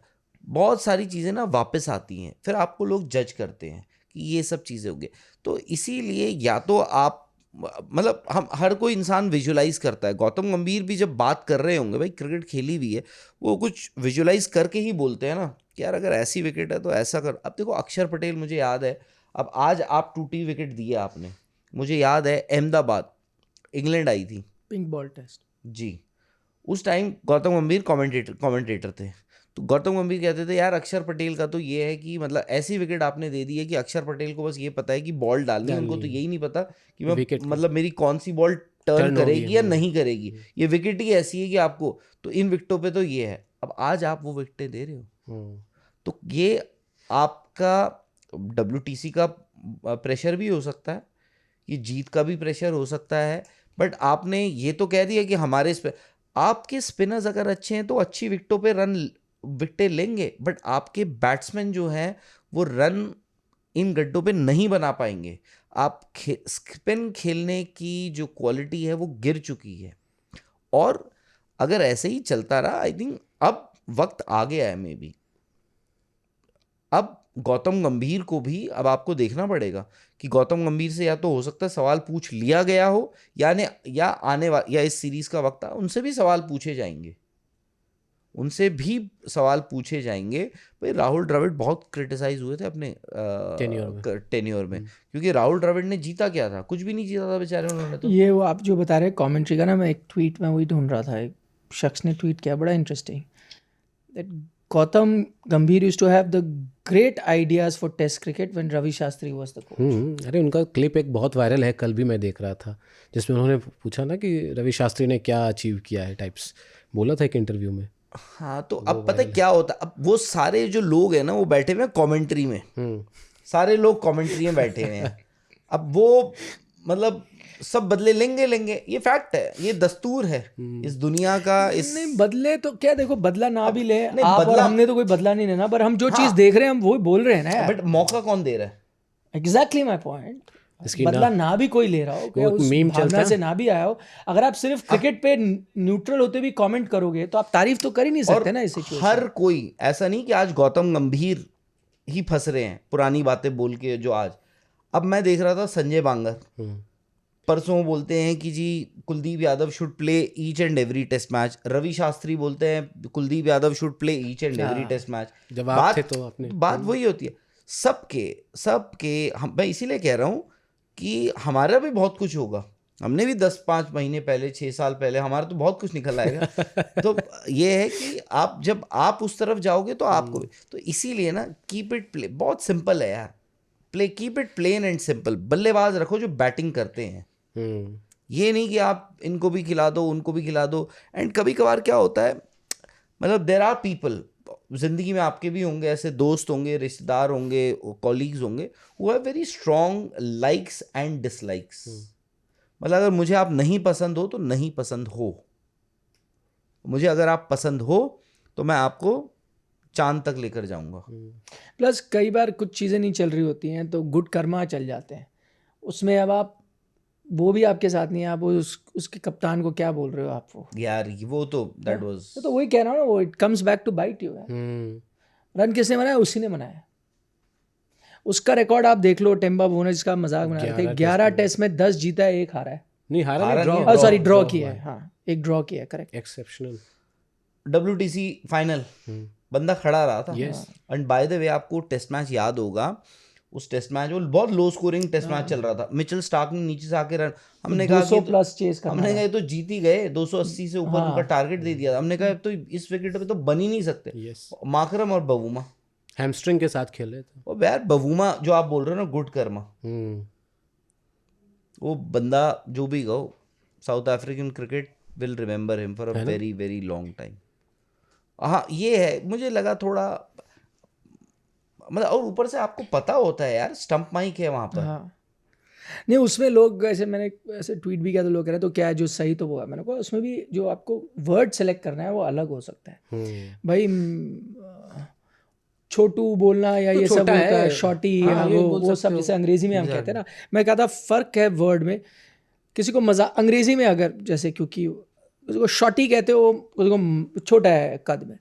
बहुत सारी चीज़ें ना वापस आती हैं, फिर आपको लोग जज करते हैं कि ये सब चीज़ें हो गई। तो इसीलिए या तो आप, मतलब हम हर कोई इंसान विजुलाइज करता है। गौतम गंभीर भी जब बात कर रहे होंगे, भाई क्रिकेट खेली भी है, वो कुछ विजुलाइज करके ही बोलते हैं ना कि यार अगर ऐसी विकेट है तो ऐसा कर। अब देखो अक्षर पटेल, मुझे याद है, अब आज आप टूटी विकेट दी है आपने, मुझे याद है अहमदाबाद इंग्लैंड आई थी,
पिंक बॉल टेस्ट
जी, उस टाइम गौतम गंभीर कमेंटेटर थे। तो गौतम गंभीर कहते थे यार अक्षर पटेल का तो ये है कि मतलब ऐसी विकेट आपने दे दी है कि अक्षर पटेल को बस ये पता है कि बॉल डालनी है, उनको तो यही नहीं पता कि मैं मतलब मेरी कौन सी बॉल टर्न करेगी या नहीं करेगी, ये विकेट ही ऐसी है कि आपको, तो इन विकेटों पे तो ये है। अब आज आप वो विकेटें दे रहे हो, तो ये आपका WTC का प्रेशर भी हो सकता है, ये जीत का भी प्रेशर हो सकता है, बट आपने ये तो कह दिया कि हमारे आपके स्पिनर्स अगर अच्छे हैं तो अच्छी विकेटों पे विकेटें लेंगे, बट आपके बैट्समैन जो हैं वो रन इन गड्ढों पे नहीं बना पाएंगे। आप स्पिन खेलने की जो क्वालिटी है वो गिर चुकी है, और अगर ऐसे ही चलता रहा, आई थिंक अब वक्त आ गया है, मे बी अब गौतम गंभीर को भी अब आपको देखना पड़ेगा कि गौतम गंभीर से या तो हो सकता है सवाल पूछ लिया गया हो, या आने वाला, या इस सीरीज का वक्त है उनसे भी सवाल पूछे जाएंगे, उनसे भी सवाल पूछे जाएंगे। भाई राहुल द्रविड़ बहुत क्रिटिसाइज हुए थे अपने टेन्योर में, क्योंकि राहुल द्रविड़ ने जीता क्या था? कुछ भी नहीं जीता था बेचारे उन्होंने तो।
ये वो आप जो बता रहे कमेंट्री का ना, मैं एक ट्वीट में वही ढूंढ रहा था, एक शख्स ने ट्वीट किया, बड़ा interesting, that Gautam Gambhir used to have the great ideas for test cricket when Ravi Shastri was the coach.
अरे उनका क्लिप एक बहुत वायरल है, कल भी मैं देख रहा था, जिसमें उन्होंने पूछा ना कि रवि शास्त्री ने क्या अचीव किया है, टाइप्स बोला था एक इंटरव्यू में।
हाँ, तो अब पता है क्या होता है, अब वो सारे जो लोग हैं ना वो बैठे हुए हैं कमेंट्री में, सारे लोग कमेंट्री में बैठे हुए हैं। अब वो मतलब सब बदले लेंगे, ये फैक्ट है, ये दस्तूर है इस दुनिया का। इस
नहीं बदले तो क्या, देखो बदला ना भी ले आप और हमने तो कोई बदला नहीं लेना, पर हम जो चीज देख रहे हैं हम वो बोल रहे हैं ना, बट
मौका कौन दे रहा है?
Exactly my point. बदला ना भी कोई ले रहा हो, क्या उस भावना से ना भी आया हो, अगर आप सिर्फ क्रिकेट पे न्यूट्रल होते भी कमेंट करोगे तो आप तारीफ तो कर ही नहीं सकते ना इस सिचुएशन।
हर कोई ऐसा नहीं कि आज गौतम गंभीर ही फंस रहे हैं पुरानी बातें बोल के, जो आज, अब मैं देख रहा था संजय बांगर परसों बोलते हैं कि जी Kuldeep Yadav should play each and every test match, Ravi Shastri बोलते हैं Kuldeep Yadav should play each and every test match.
जब आप थे तो आपने
बात वही होती है सबके हम, मैं इसीलिए कह रहा हूँ कि हमारा भी बहुत कुछ होगा, हमने भी 10-5 महीने पहले 6 साल पहले हमारा तो बहुत कुछ निकल आएगा। तो ये है कि आप जब आप उस तरफ जाओगे तो आपको भी, तो इसीलिए ना कीप इट प्ले, बहुत सिंपल है यार, play keep it plain and simple. बल्लेबाज रखो जो बैटिंग करते हैं, ये नहीं कि आप इनको भी खिला दो उनको भी खिला दो। एंड कभी कभार क्या होता है, मतलब देयर आर पीपल, जिंदगी में आपके भी होंगे ऐसे दोस्त होंगे, रिश्तेदार होंगे, कॉलीग्स होंगे, who have very strong likes and dislikes. मतलब अगर मुझे आप नहीं पसंद हो तो नहीं पसंद हो, मुझे अगर आप पसंद हो तो मैं आपको चांद तक लेकर जाऊंगा।
प्लस कई बार कुछ चीज़ें नहीं चल रही होती हैं तो गुड कर्मा चल जाते हैं उसमें। अब आप वो भी आपके साथ नहीं है, आप उसके कप्तान को क्या बोल रहे हो आप? वो
यार वो तो दैट वाज,
तो वही कह रहा हूँ ना, वो it comes back to bite you. Run किसने बनाया? उसी ने बनाया। उसका रिकॉर्ड आप देख लो, टेम्बा वुनर जिसका मजाक बना रहे थे, 11 टेस्ट में 10 जीता है, 1 हारा है।
नहीं हारा नहीं,
ड्रॉ,
सॉरी ड्रॉ किया है, हाँ 1 ड्रॉ किया है, करेक्ट।
एक्सेप्शनल।
WTC फाइनल बंदा खड़ा रहा था।
Yes.
एंड बाय द वे आपको टेस्ट मैच याद होगा, उस टेस्ट मैच वो बहुत लो स्कोरिंग टेस्ट मैच चल रहा था, मिचेल स्टार्क ने नीचे से आके रन, हमने कहा
200 प्लस चेस करना,
हमने कहा तो जीत ही गए, 280 से ऊपर उनका टारगेट दे दिया, हमने कहा तो इस विकेट पे तो बन ही नहीं सकते।
Yes.
माकरम और बवूमा
हैमस्ट्रिंग के साथ खेल रहे थे।
और यार बवूमा जो आप बोल रहे हो ना, गुड कर्मा, वो बंदा जो भी कहो, south African cricket will remember him for a very very long time. हाँ ये है, मुझे लगा थोड़ा मतलब, और ऊपर से आपको पता होता है यार स्टंप माइक है वहाँ पर।
हाँ नहीं उसमें लोग ऐसे, मैंने ऐसे ट्वीट भी किया तो लोग कह रहे तो क्या है जो सही तो वो है, मैंने कहा उसमें भी जो आपको वर्ड सेलेक्ट करना है वो अलग हो सकता है भाई। छोटू बोलना या ये सब होता है, शॉर्टी, वो सब जैसे अंग्रेजी में हम कहते हैं ना, मैं कहता फर्क है वर्ड में। किसी को मजा अंग्रेजी में अगर जैसे, क्योंकि उसको शॉर्टी कहते हो, उसको छोटा है कद में,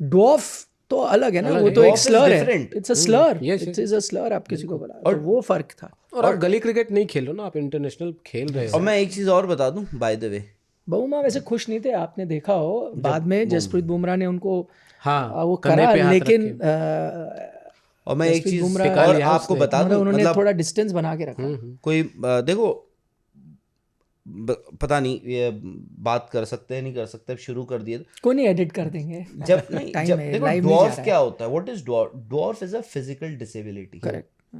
डॉफ तो अलग है ना, वो तो एक स्लर है, it's a Slur, it's a Slur आप किसी को बोला, और वो फर्क था।
और आप गली क्रिकेट नहीं खेल रहे हो ना, आप इंटरनेशनल खेल रहे हो।
और मैं एक चीज और बता दूं बाय द वे,
बवूमा वैसे खुश नहीं थे, आपने देखा हो बाद में जसप्रीत बुमराह ने उनको वो
करा,
लेकिन
और मैं एक चीज और आपको बता दूं,
उन्होंने थोड़ा डिस्टेंस बना के रखा।
कोई देखो पता नहीं ये बात कर सकते हैं नहीं कर सकते, शुरू कर दिए
कोई नहीं, एडिट कर देंगे
जब नहीं जब देखो ड्वार्फ क्या होता है, what is dwarf? Dwarf is a physical disability,
correct.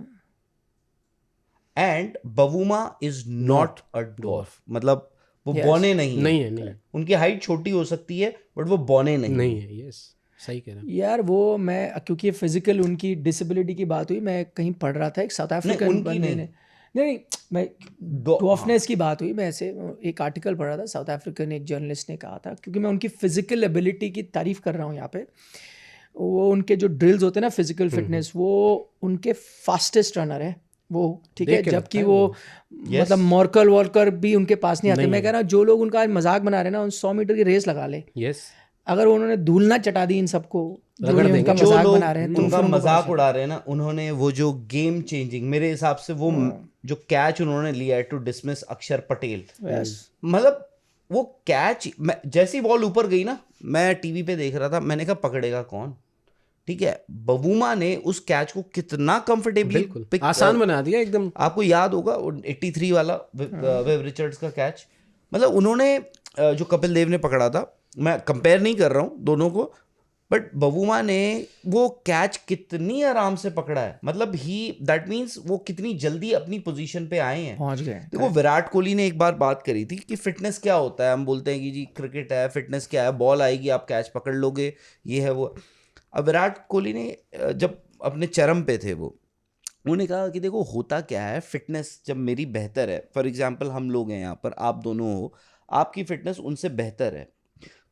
And Bavuma is not a dwarf, मतलब वो बौने नहीं है। उनकी हाइट छोटी हो सकती है बट वो बौने नहीं
है। यस, सही कह रहा हूं
यार। वो मैं क्योंकि फिजिकल उनकी डिसेबिलिटी की बात हुई, मैं कहीं पढ़ रहा था, एक साउथ अफ्रीकन बंदे ने, नहीं मैं डॉफनेस की बात हुई, मैं ऐसे एक आर्टिकल पढ़ रहा था, साउथ अफ्रीकन एक जर्नलिस्ट ने कहा था, क्योंकि मैं उनकी फिजिकल एबिलिटी की तारीफ कर रहा हूँ यहाँ पे। वो उनके जो ड्रिल्स होते हैं ना, फिजिकल फिटनेस, वो उनके फास्टेस्ट रनर है वो, ठीक है, जबकि वो मतलब मॉर्कल वॉर्कर भी उनके पास नहीं आते। मैं कह रहा हूँ जो लोग उनका आज मजाक बना रहे हैं ना, उन 100 मीटर की रेस लगा ले, अगर उन्होंने धूल ना चटा दी इन सबको, जो उनका मजाक बना रहे हैं,
उनका मजाक उड़ा रहे हैं ना, उन्होंने वो जो गेम चेंजिंग, मेरे हिसाब से वो जो कैच उन्होंने लिया है टू डिसमिस अक्षर पटेल, मतलब वो कैच, जैसी बॉल ऊपर गई ना, मैं टीवी पे देख रहा था, मैंने कहा पकड़ेगा कौन, ठीक है। बवूमा ने उस कैच को कितना कंफर्टेबली
आसान बना दिया एकदम।
आपको याद होगा 83 वाला वेव रिचर्ड्स का कैच, मतलब उन्होंने जो कपिल देव ने पकड़ा था, मैं कंपेयर नहीं कर रहा हूँ दोनों को, बट बवूमा ने वो कैच कितनी आराम से पकड़ा है, मतलब ही दैट मीन्स वो कितनी जल्दी अपनी पोजीशन पे आए हैं,
पहुंच गए।
देखो विराट कोहली ने एक बार बात करी थी कि फिटनेस क्या होता है, हम बोलते हैं कि जी क्रिकेट है, फिटनेस क्या है, बॉल आएगी आप कैच पकड़ लोगे, ये है वो। अब विराट कोहली ने जब अपने चरम पे थे वो, उन्होंने कहा कि देखो होता क्या है, फिटनेस जब मेरी बेहतर है, फॉर एग्जांपल हम लोग हैं यहाँ पर, आप दोनों हो, आपकी फिटनेस उनसे बेहतर है,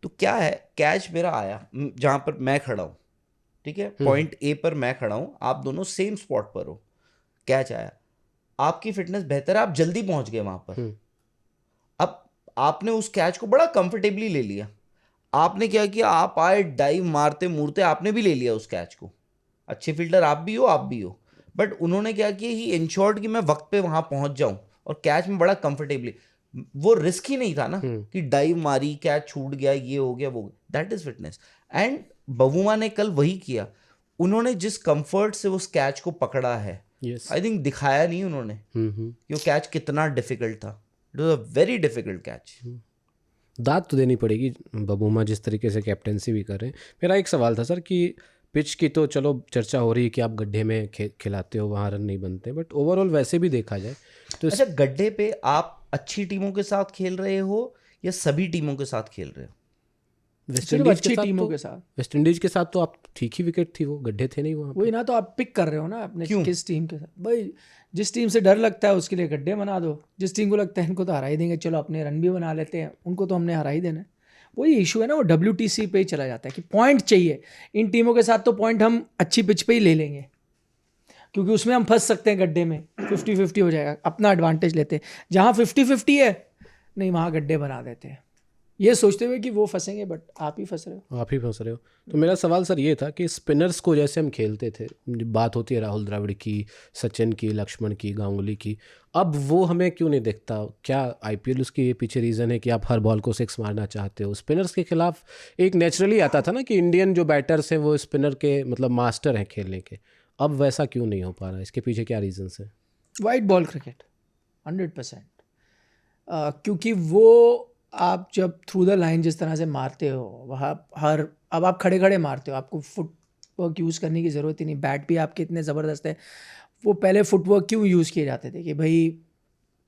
तो क्या है, कैच मेरा आया जहाँ पर मैं खड़ा हूँ, ठीक है, पॉइंट ए पर मैं खड़ा हूँ, आप दोनों सेम स्पॉट पर हो, कैच आया, आपकी फिटनेस बेहतर है, आप जल्दी पहुँच गए वहाँ पर, अब आपने उस कैच को बड़ा कंफर्टेबली ले लिया, आपने क्या किया, आप आए डाइव मारते मूरते, आपने भी ले लिया उस कैच को, अच्छे फील्डर आप भी हो, बट उन्होंने क्या किया, ही इंश्योर्ड कि मैं वक्त पे वहाँ पहुँच जाऊँ, और कैच में बड़ा कंफर्टेबली, वो रिस्क ही नहीं था ना कि डाइव मारी, कैच छूट गया, ये हो गया, वो, that is fitness. And Bavuma ने कल वही किया, उन्होंने जिस कंफर्ट से उस कैच को पकड़ा है, आई थिंक दिखाया नहीं उन्होंने कि वो कैच कितना डिफिकल्ट था। It was a very difficult catch.
दाद तो देनी पड़ेगी बबूमा जिस तरीके से कैप्टेंसी भी कर रहे हैं। मेरा एक सवाल था सर कि पिच की तो चलो चर्चा हो रही है कि आप गड्ढे में खिलाते हो, वहाँ रन नहीं बनते, बट ओवरऑल वैसे भी देखा जाए तो
अच्छा, गड्ढे पे आप अच्छी टीमों के साथ खेल रहे हो या सभी टीमों के साथ खेल रहे हो?
वेस्ट
सिर्फ
इंडीज
अच्छी टीमों के साथ।
वेस्ट इंडीज के साथ तो आप ठीक ही विकेट थी, वो गड्ढे थे नहीं वहाँ पे।
वही ना, तो आप पिक कर रहे हो ना अपने
क्यों?
किस टीम के साथ। भाई जिस टीम से डर लगता है उसके लिए गड्ढे बना दो, जिस टीम को लगता है इनको तो हरा ही देंगे, चलो अपने रन भी बना लेते हैं, उनको तो हमने हरा ही देना है। वही इशू है ना, वो WTC पे ही चला जाता है कि पॉइंट चाहिए। इन टीमों के साथ तो पॉइंट हम अच्छी पिच पे ही ले लेंगे, क्योंकि उसमें हम फंस सकते हैं गड्ढे में, 50-50 हो जाएगा, अपना एडवांटेज लेते हैं। जहाँ 50-50 है, नहीं वहाँ गड्ढे बना देते हैं, ये सोचते हुए कि वो फंसेंगे, बट आप ही फंस रहे हो।
आप ही फंस रहे हो। तो मेरा सवाल सर ये था कि स्पिनर्स को जैसे हम खेलते थे, बात होती है राहुल द्रविड़ की, सचिन की, लक्ष्मण की, गांगुली की, अब वो हमें क्यों नहीं दिखता? क्या IPL उसकी ये पीछे रीज़न है कि आप हर बॉल को 6 मारना चाहते हो? स्पिनर्स के खिलाफ एक नेचुरली आता था ना कि इंडियन जो बैटर्स हैं वो स्पिनर के मतलब मास्टर हैं खेलने के, अब वैसा क्यों नहीं हो पा रहा? इसके पीछे क्या रीजंस है?
वाइट बॉल क्रिकेट 100%, क्योंकि वो आप जब थ्रू द लाइन जिस तरह से मारते हो, वहाँ अब आप खड़े खड़े मारते हो, आपको फुटवर्क यूज़ करने की ज़रूरत ही नहीं। बैट भी आपके इतने ज़बरदस्त है, वो पहले फुटवर्क क्यों यूज़ किए जाते थे कि भाई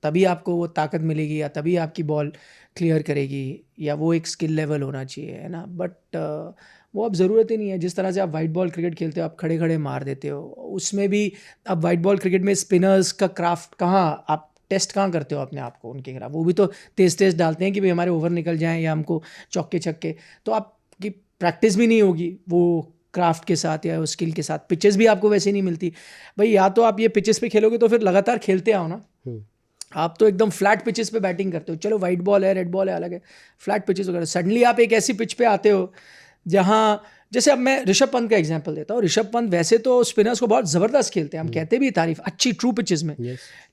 तभी आपको वो ताकत मिलेगी, या तभी आपकी बॉल क्लियर करेगी, या वो एक स्किल लेवल होना चाहिए, है ना। बट वो अब ज़रूरत ही नहीं है। जिस तरह से आप वाइट बॉल क्रिकेट खेलते हो, आप खड़े खड़े मार देते हो, उसमें भी अब वाइट बॉल क्रिकेट में स्पिनर्स का क्राफ्ट कहाँ, आप टेस्ट कहाँ करते हो अपने आप को उनके खिलाफ? वो भी तो तेज़ डालते हैं कि भाई हमारे ओवर निकल जाएं या हमको चौके छक्के, तो आपकी प्रैक्टिस भी नहीं होगी वो क्राफ्ट के साथ या स्किल के साथ। पिचेस भी आपको वैसे नहीं मिलती भाई, या तो आप ये पिचेस पे खेलोगे तो फिर लगातार खेलते आओ ना। आप तो एकदम फ्लैट पिचेस पे बैटिंग करते हो, चलो वाइट बॉल है, रेड बॉल है, अलग है, फ्लैट पिचेस वगैरह। सडनली आप एक ऐसी पिच पे आते हो जहाँ, जैसे अब मैं ऋषभ पंत का एग्जांपल देता हूँ। ऋषभ पंत वैसे तो स्पिनर्स को बहुत ज़बरदस्त खेलते हैं, हम कहते भी तारीफ, अच्छी ट्रू पिचेस में,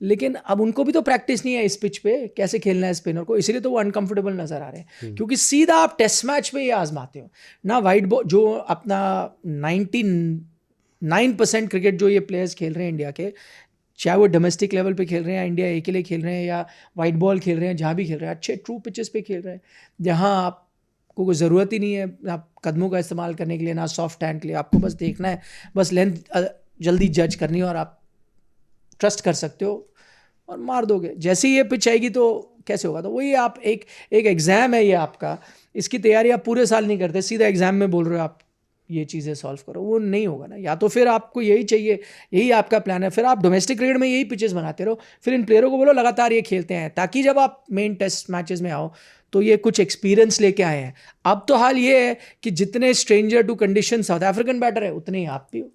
लेकिन अब उनको भी तो प्रैक्टिस नहीं है इस पिच पे कैसे खेलना है स्पिनर को, इसलिए तो वो अनकंफर्टेबल नजर आ रहे हैं। क्योंकि सीधा आप टेस्ट मैच पे ये आजमाते हो ना। वाइट बॉल जो अपना 99% क्रिकेट जो ये प्लेयर्स खेल रहे हैं इंडिया के, चाहे वो डोमेस्टिक लेवल पे खेल रहे हैं, इंडिया ए के लिए खेल रहे हैं, या वाइट बॉल खेल रहे हैं, जहाँ भी खेल रहे हैं, अच्छे ट्रू पिचेस पे खेल रहे हैं, जहाँ आपको कोई ज़रूरत ही नहीं है आप कदमों का इस्तेमाल करने के लिए, ना सॉफ्ट हैंड के लिए। आपको बस देखना है, बस लेंथ जल्दी जज करनी है, और आप ट्रस्ट कर सकते हो और मार दोगे। जैसे ही ये पिच आएगी तो कैसे होगा? तो वही आप एक एग्ज़ाम है ये आपका, इसकी तैयारी आप पूरे साल नहीं करते, सीधा एग्ज़ाम में बोल रहे हो आप ये चीज़ें सॉल्व करो, वो नहीं होगा ना। या तो फिर आपको यही चाहिए, यही आपका प्लान है, फिर आप डोमेस्टिक क्रिकेट में यही पिचेस बनाते रहो, फिर इन प्लेयरों को बोलो लगातार ये खेलते हैं, ताकि जब आप मेन टेस्ट मैचेस में आओ तो ये कुछ एक्सपीरियंस लेके आए हैं। अब तो हाल ये है कि जितने stranger to condition South African batter है, उतने ही आप भी हो।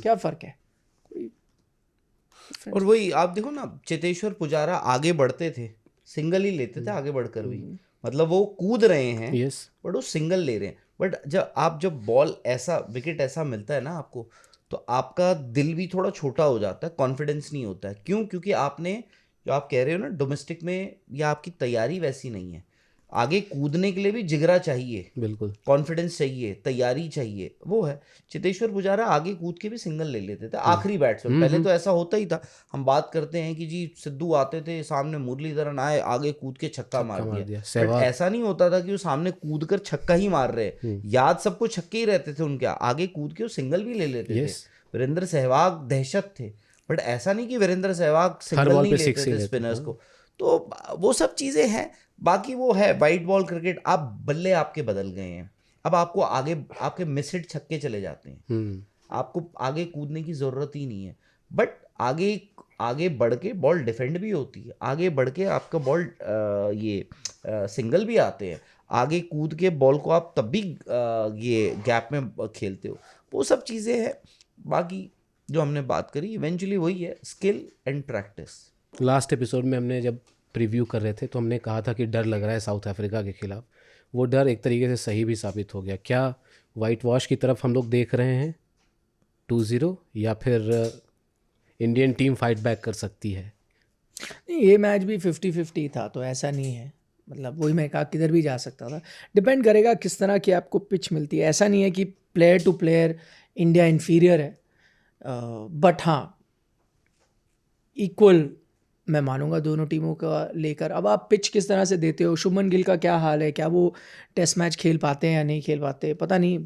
क्या फ़र्क है?
और वही आप देखो ना, चेतेश्वर पुजारा आगे बढ़ते थे, सिंगल ही लेते थे आगे बढ़कर भी, मतलब वो कूद रहे हैं बट वो सिंगल ले रहे हैं। बट जब बॉल ऐसा, विकेट ऐसा मिलता है ना आपको, तो आपका दिल भी थोड़ा छोटा हो जाता है, कॉन्फिडेंस नहीं होता है। क्यों? क्योंकि आपने, जो आप कह रहे हो ना, डोमेस्टिक में या आपकी तैयारी वैसी नहीं है। आगे कूदने के लिए भी जिगरा चाहिए,
बिल्कुल
कॉन्फिडेंस चाहिए, तैयारी चाहिए, वो है। चेतेश्वर पुजारा आगे कूद के भी सिंगल ले लेते थे, आखिरी बैट्समैन। पहले तो ऐसा होता ही था, हम बात करते हैं कि जी सिद्धू आते थे, सामने मुरलीधरन आए, आगे कूद के छक्का मार दिया। बट ऐसा नहीं होता था कि वो सामने कूद कर छक्का ही मार रहे, याद सबको छक्के ही रहते थे उनके, आगे कूद के वो सिंगल भी ले लेते थे। वीरेंद्र सहवाग दहशत थे, बट ऐसा नहीं कि वीरेंद्र सहवाग सिंगल नहीं लेते थे स्पिनर्स को। तो वो सब चीज़ें हैं। बाकी वो है वाइट बॉल क्रिकेट, आप बल्ले आपके बदल गए हैं, अब आपको आगे आपके मिसहिट छक्के चले जाते हैं, आपको आगे कूदने की ज़रूरत ही नहीं है। बट आगे बढ़ के बॉल डिफेंड भी होती है, आगे बढ़ के आपका बॉल सिंगल भी आते हैं, आगे कूद के बॉल को आप तब भी ये गैप में खेलते हो, वो सब चीज़ें हैं। बाकी जो हमने बात करी इवेंचुअली वही है, skill and practice.
Last episode में हमने जब प्रीव्यू कर रहे थे तो हमने कहा था कि डर लग रहा है साउथ अफ्रीका के खिलाफ, वो डर एक तरीके से सही भी साबित हो गया। क्या वाइट वॉश की तरफ हम लोग देख रहे हैं 2-0, या फिर इंडियन टीम फाइट बैक कर सकती है?
नहीं, ये मैच भी 50-50 था, तो ऐसा नहीं है, मतलब वही मैं कहा किधर भी जा सकता था। डिपेंड करेगा किस तरह की आपको पिच मिलती है। ऐसा नहीं है कि player to player India inferior है, बट हाँ इक्वल मैं मानूंगा दोनों टीमों का लेकर। अब आप पिच किस तरह से देते हो, शुभमन गिल का क्या हाल है, क्या वो टेस्ट मैच खेल पाते हैं या नहीं खेल पाते, पता नहीं।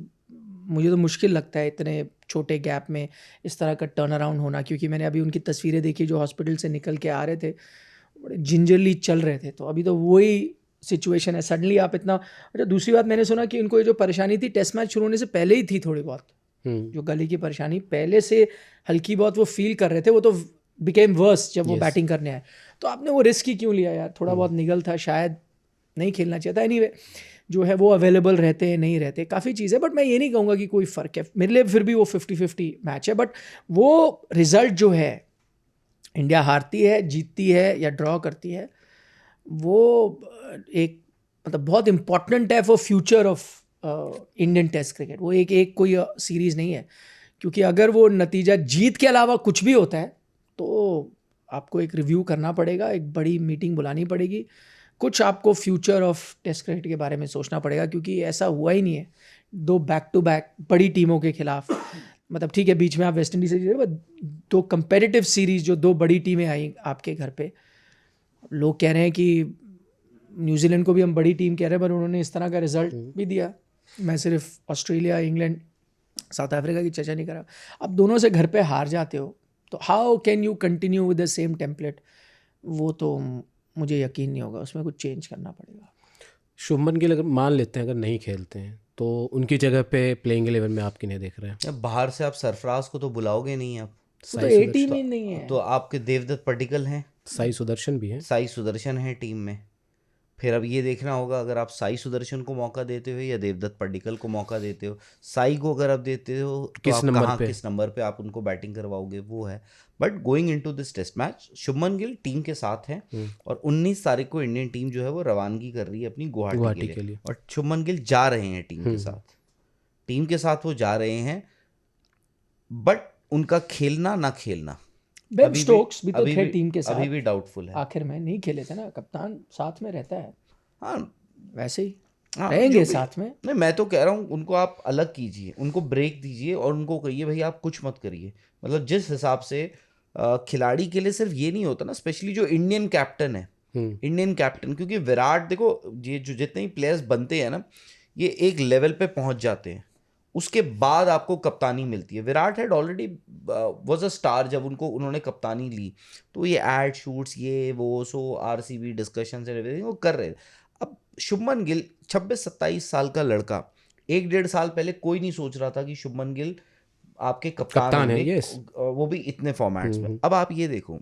मुझे तो मुश्किल लगता है इतने छोटे गैप में इस तरह का टर्न अराउंड होना, क्योंकि मैंने अभी उनकी तस्वीरें देखी जो हॉस्पिटल से निकल के आ रहे थे, बड़े जिंजरली चल रहे थे। तो अभी तो वही सिचुएशन है, सडनली आप इतना। अच्छा, दूसरी बात मैंने सुना कि इनको ये जो परेशानी थी टेस्ट मैच शुरू होने से पहले ही थी थोड़ी बहुत, जो गले की परेशानी पहले से हल्की बहुत वो फील कर रहे थे, वो तो बिकेम वर्स जब वो बैटिंग करने आए। तो आपने वो रिस्क ही क्यों लिया यार, थोड़ा बहुत निगल था, शायद नहीं खेलना चाहिए था। एनीवे जो है वो अवेलेबल रहते हैं नहीं रहते, काफ़ी चीज़ है, बट मैं ये नहीं कहूँगा कि कोई फ़र्क है मेरे लिए। फिर भी वो 50-50 मैच है, बट वो रिज़ल्ट जो है, इंडिया हारती है जीतती है या ड्रॉ करती है, वो एक मतलब बहुत इम्पॉर्टेंट है for future of Indian test cricket. वो एक कोई सीरीज़ नहीं है, क्योंकि अगर वो नतीजा जीत के अलावा कुछ भी होता है तो आपको एक रिव्यू करना पड़ेगा, एक बड़ी मीटिंग बुलानी पड़ेगी, कुछ आपको फ्यूचर ऑफ टेस्ट क्रिकेट के बारे में सोचना पड़ेगा, क्योंकि ऐसा हुआ ही नहीं है दो बैक टू बैक बड़ी टीमों के खिलाफ। मतलब ठीक है बीच में आप वेस्ट इंडीज से जीते, बट दो कंपेटिटिव सीरीज जो दो बड़ी टीमें आई आपके घर पे, लोग कह रहे हैं कि न्यूजीलैंड को भी हम बड़ी टीम कह रहे हैं, पर उन्होंने इस तरह का रिजल्ट भी दिया। मैं सिर्फ ऑस्ट्रेलिया, इंग्लैंड, साउथ अफ्रीका की चर्चा नहीं कर रहा। अब दोनों से घर पे हार जाते हो तो how can you continue with the same template, वो तो मुझे यकीन नहीं होगा, उसमें कुछ चेंज करना पड़ेगा।
शुभमन गिल अगर मान लेते हैं अगर नहीं खेलते हैं तो उनकी जगह पे प्लेइंग 11 में आप किन्हें देख रहे हैं?
अब बाहर से आप सरफराज को तो बुलाओगे नहीं आप,
वो तो ए टीम ही नहीं है।
तो आपके देवदत्त पडिक्कल हैं,
साई सुदर्शन भी हैं।
साई सुदर्शन है टीम में। फिर अब ये देखना होगा अगर आप साई सुदर्शन को मौका देते हो या देवदत्त पडिक्कल को मौका देते हो। साई को अगर आप देते हो तो
किस
आप
नंबर
कहाँ
पे?
किस नंबर पे आप उनको बैटिंग करवाओगे, वो है। But going into this test match Shubman Gill team के साथ है, और 19 तारीख को इंडियन टीम जो है वो रवानगी कर रही है अपनी गुवाहाटी के लिए, और शुभमन गिल जा रहे हैं टीम के साथ वो जा रहे हैं। बट उनका खेलना ना खेलना
बेन स्टोक्स भी तो थे टीम के साथ,
अभी भी डाउटफुल है।
आखिर में नहीं खेले थे ना, कप्तान साथ में रहता है।
हाँ
वैसे ही
हाँ,
रहेंगे साथ में।
नहीं, मैं तो कह रहा हूँ उनको आप अलग कीजिए, उनको ब्रेक दीजिए और उनको कहिए भाई आप कुछ मत करिए। मतलब जिस हिसाब से खिलाड़ी के लिए सिर्फ ये नहीं होता ना, स्पेशली जो इंडियन कैप्टन है, इंडियन कैप्टन, क्योंकि विराट देखो ये जो जितने ही प्लेयर्स बनते हैं ना, ये एक लेवल पे पहुंच जाते हैं, उसके बाद आपको कप्तानी मिलती है। Virat had already was a star जब उन्होंने कप्तानी ली, तो ये एड शूट्स ये वो सो आरसीबी डिस्कशंस एंड एवरीथिंग वो कर रहे थे। अब शुभमन गिल 26-27 साल का लड़का, 1-1.5 साल पहले कोई नहीं सोच रहा था कि शुभमन गिल आपके कप्तान
है,
होंगे,
yes।
वो भी इतने फॉर्मेट्स में। अब आप ये देखो,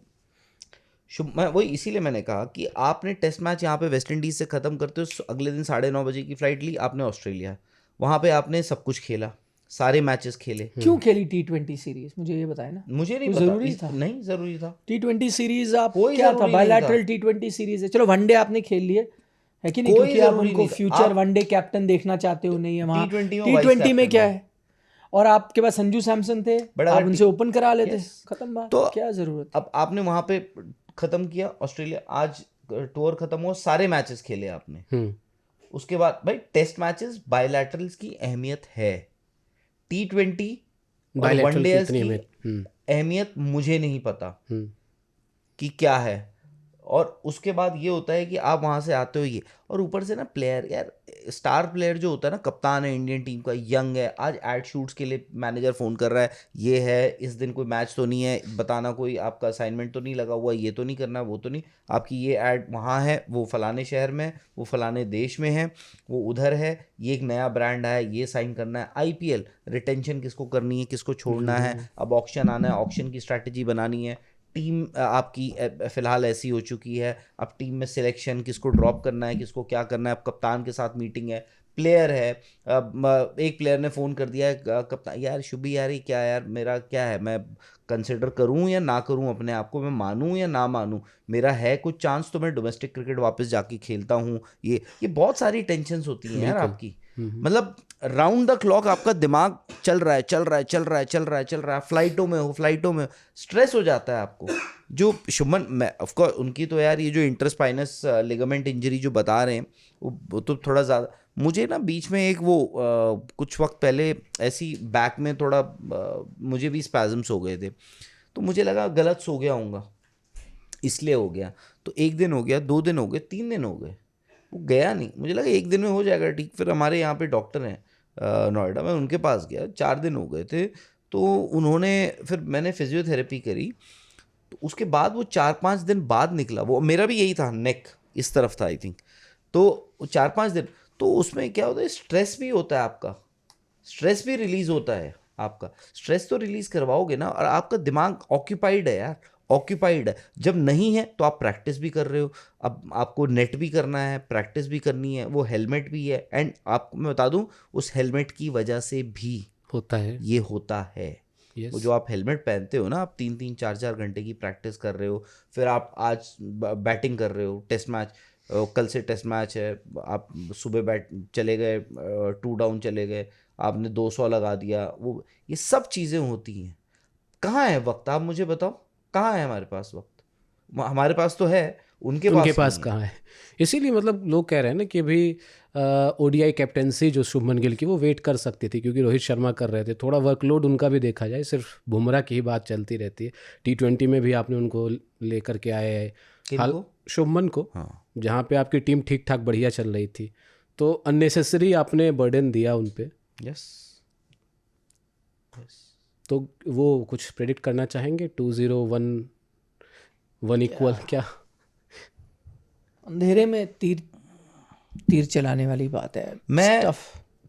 मैं वही इसीलिए मैंने कहा कि आपने टेस्ट मैच यहाँ पे वेस्ट इंडीज से ख़त्म करते हो, अगले दिन 9:30 बजे की फ्लाइट ली आपने ऑस्ट्रेलिया, वहाँ पे आपने सब कुछ खेला, सारे मैचेस खेले।
क्यों खेली T20 सीरीज, मुझे ये बताए ना।
मुझे नहीं
तो
पता,
जरूरी था?
नहीं जरूरी था।
T20 सीरीज आप
कोई
क्या
जरूरी
था,
नहीं
बायलैटरल T20 सीरीज है, चलो वनडे आपने खेल लिए है कि नहीं,
कोई
क्योंकि आप
जरूरी
उनको
नहीं था।
फ्यूचर
आप
वनडे कैप्टन देखना चाहते हो, नहीं है वहाँ
T20 में वाइस
T20 में
कैप्टन
क्या
है।
है, और आपके पास संजू सैमसन थे,
बट
आप
अगर
उनसे ओपन करा लेते,
Yes।
खत्म बात।
तो
क्या जरूरत है?
अब आपने वहाँ पे ख़त्म किया ऑस्ट्रेलिया, आज टूर ख़त्म हुआ, सारे मैचेस खेले आपने। उसके बाद भाई टेस्ट मैचेस बायलैटरल्स की अहमियत है, T20 और वनडेज की अहमियत मुझे नहीं पता कि क्या है। और उसके बाद ये होता है कि आप वहाँ से आते हो ये, और ऊपर से ना प्लेयर, यार स्टार प्लेयर जो होता है ना, कप्तान है इंडियन टीम का, यंग है, आज एड शूट्स के लिए मैनेजर फ़ोन कर रहा है, ये है इस दिन कोई मैच तो नहीं है, बताना कोई आपका असाइनमेंट तो नहीं लगा हुआ, ये तो नहीं करना, वो तो नहीं, आपकी ये ऐड वहाँ है, वो फलाने शहर में है, वो फलाने देश में है, वो उधर है, ये एक नया ब्रांड आया, ये साइन करना है, IPL रिटेंशन किसको करनी है, किसको छोड़ना है, अब ऑक्शन आना है, ऑक्शन की स्ट्रैटेजी बनानी है, टीम आपकी फ़िलहाल ऐसी हो चुकी है, अब टीम में सिलेक्शन किसको ड्रॉप करना है, किसको क्या करना है, अब कप्तान के साथ मीटिंग है, प्लेयर है, अब एक प्लेयर ने फ़ोन कर दिया है कप्तान, यार शुभी यार ये क्या यार, मेरा क्या है, मैं कंसिडर करूं या ना करूं अपने आप को, मैं मानूं या ना मानूं, मेरा है कुछ चांस तो मैं डोमेस्टिक क्रिकेट वापस जाके खेलता हूं, ये बहुत सारी टेंशन्स होती हैं यार आपकी। मतलब राउंड द क्लॉक आपका दिमाग चल रहा है, फ्लाइटों में हो, स्ट्रेस हो जाता है आपको। जो शुभमन, मैं ऑफ कोर्स उनकी तो यार ये जो इंटरस्पाइनस लिगामेंट इंजरी जो बता रहे हैं वो तो थोड़ा ज़्यादा, मुझे ना बीच में एक वो कुछ वक्त पहले ऐसी बैक में थोड़ा मुझे भी स्पैज़म्स हो गए थे, तो मुझे लगा गलत सो गया होऊंगा, इसलिए हो गया। तो 1 दिन हो गया, 2 दिन हो गए, 3 दिन हो गए, वो गया नहीं। मुझे लगा 1 दिन में हो जाएगा ठीक। फिर हमारे यहाँ पे डॉक्टर हैं नोएडा में, उनके पास गया, 4 दिन हो गए थे। तो उन्होंने, फिर मैंने फिजियोथेरेपी करी, तो उसके बाद वो 4-5 दिन बाद निकला। वो मेरा भी यही था, नेक इस तरफ था आई थिंक। तो 4-5 दिन, तो उसमें क्या होता है, स्ट्रेस भी होता है आपका, स्ट्रेस भी रिलीज होता है आपका। स्ट्रेस तो रिलीज करवाओगे ना, और आपका दिमाग ऑक्यूपाइड है यार, ऑक्यूपाइड है। जब नहीं है तो आप प्रैक्टिस भी कर रहे हो, अब आपको नेट भी करना है, प्रैक्टिस भी करनी है, वो हेलमेट भी है। एंड आपको मैं बता दूं, उस हेलमेट की वजह से भी
होता है
ये होता है।
Yes.
वो जो आप हेलमेट पहनते हो ना, आप 3-3 4-4 घंटे की प्रैक्टिस कर रहे हो, फिर आप आज बैटिंग कर रहे हो, टेस्ट मैच, कल से टेस्ट मैच है, आप सुबह बैट चले गए, 2 डाउन चले गए, आपने 200 लगा दिया, वो ये सब चीज़ें होती हैं। कहाँ है वक्त, आप मुझे बताओ, कहाँ है हमारे पास वक्त? हमारे पास तो है, उनके पास
कहाँ है। इसीलिए मतलब लोग कह रहे हैं ना कि अभी ओडीआई कैप्टेंसी जो शुभमन गिल की वो वेट कर सकती थी, क्योंकि रोहित शर्मा कर रहे थे। थोड़ा वर्कलोड उनका भी देखा जाए, सिर्फ बुमराह की ही बात चलती रहती है। T20 में भी आपने उनको लेकर के आए हैं, शुभमन को, हाँ, जहाँ पे आपकी टीम ठीक ठाक बढ़िया चल रही थी, तो अननेसेसरी आपने बर्डन दिया उन पे।
यस।
तो वो कुछ प्रेडिक्ट करना चाहेंगे? 2-0, 1 इक्वल क्या?
अंधेरे में तीर चलाने वाली बात है।
मैं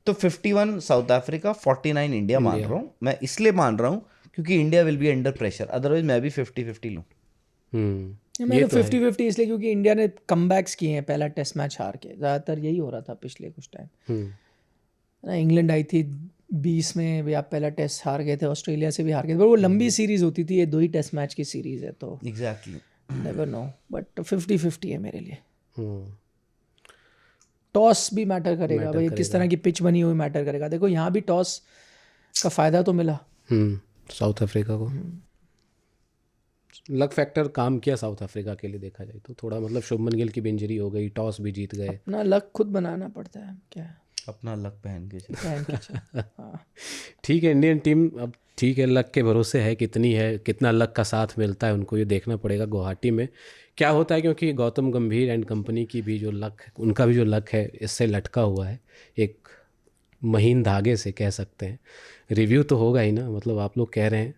तो 51 साउथ अफ्रीका, 49 इंडिया मान रहा हूँ। मैं इसलिए मान रहा हूँ क्योंकि India will be under pressure, otherwise मैं भी 50-50 लूँ।
मैं तो 50-50 इसलिए क्योंकि इंडिया ने कमबैक्स किए हैं पहला टेस्ट मैच हार के। ज़्यादातर यही हो रहा था पिछले कुछ टाइम ना। इंग्लैंड आई थी 20 में भी, आप पहला टेस्ट हार गए थे, ऑस्ट्रेलिया से भी हार गए थे, पर वो लंबी सीरीज होती थी, ये 2 ही टेस्ट मैच की सीरीज है, तो
एग्जैक्टली
नेवर नो। बट 50-50 है मेरे लिए। टॉस भी मैटर करेगा भाई, किस तरह की पिच बनी हुई मैटर करेगा। देखो यहाँ भी टॉस का फ़ायदा तो मिला
साउथ अफ्रीका को। लक फैक्टर काम किया साउथ अफ्रीका के लिए देखा जाए तो थोड़ा, मतलब शुभमन गिल की भी इंजरी हो गई, टॉस भी जीत गए।
अपना लक खुद बनाना पड़ता है, क्या है,
अपना लक पहन के
हाँ।
ठीक है, इंडियन टीम अब ठीक है, लक के भरोसे है, कितनी है, कितना लक का साथ मिलता है उनको, ये देखना पड़ेगा गुवाहाटी में क्या होता है। क्योंकि गौतम गंभीर एंड कंपनी की भी जो लक, उनका भी जो लक है इससे लटका हुआ है, एक महीन धागे से कह सकते हैं। रिव्यू तो होगा ही ना, मतलब आप लोग कह रहे हैं,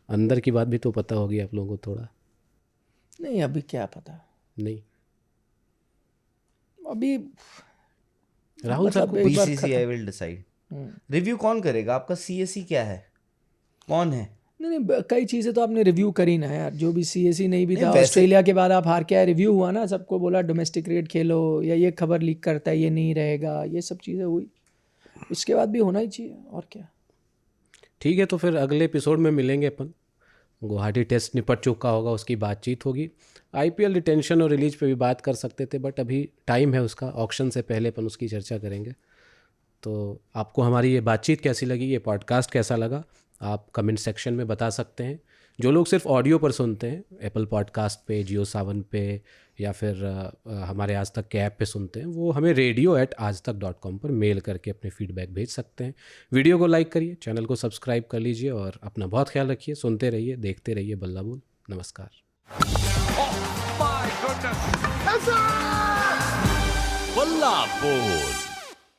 अंदर की बात भी तो पता होगी आप लोगों को थोड़ा।
नहीं अभी क्या पता,
नहीं
अभी
राहुल साहब को
BCCI विल डिसाइड। रिव्यू कौन करेगा? आपका CAC क्या है, कौन है?
नहीं कई चीज़ें तो आपने रिव्यू करी ना यार, जो भी CAC नहीं भी था, ऑस्ट्रेलिया के बाद आप हार के आए, रिव्यू हुआ ना, सबको बोला डोमेस्टिक क्रिकेट खेलो, या ये खबर लीक करता है, ये नहीं रहेगा, ये सब चीज़ें हुई, इसके बाद भी होना ही चाहिए, और क्या।
ठीक है, तो फिर अगले एपिसोड में मिलेंगे अपन। गुवाहाटी टेस्ट निपट चुका होगा, उसकी बातचीत होगी। IPL रिटेंशन और रिलीज पे भी बात कर सकते थे, बट अभी टाइम है उसका, ऑक्शन से पहले अपन उसकी चर्चा करेंगे। तो आपको हमारी ये बातचीत कैसी लगी, ये पॉडकास्ट कैसा लगा, आप कमेंट सेक्शन में बता सकते हैं। जो लोग सिर्फ ऑडियो पर सुनते हैं, एप्पल पॉडकास्ट पे, जियो सावन पे, या फिर हमारे आज तक के ऐप पे सुनते हैं, वो हमें radio@aajtak.com पर मेल करके अपने फीडबैक भेज सकते हैं। वीडियो को लाइक करिए, चैनल को सब्सक्राइब कर लीजिए, और अपना बहुत ख्याल रखिए। सुनते रहिए, देखते रहिए बल्ला बोल। नमस्कार।
बल्ला बोल।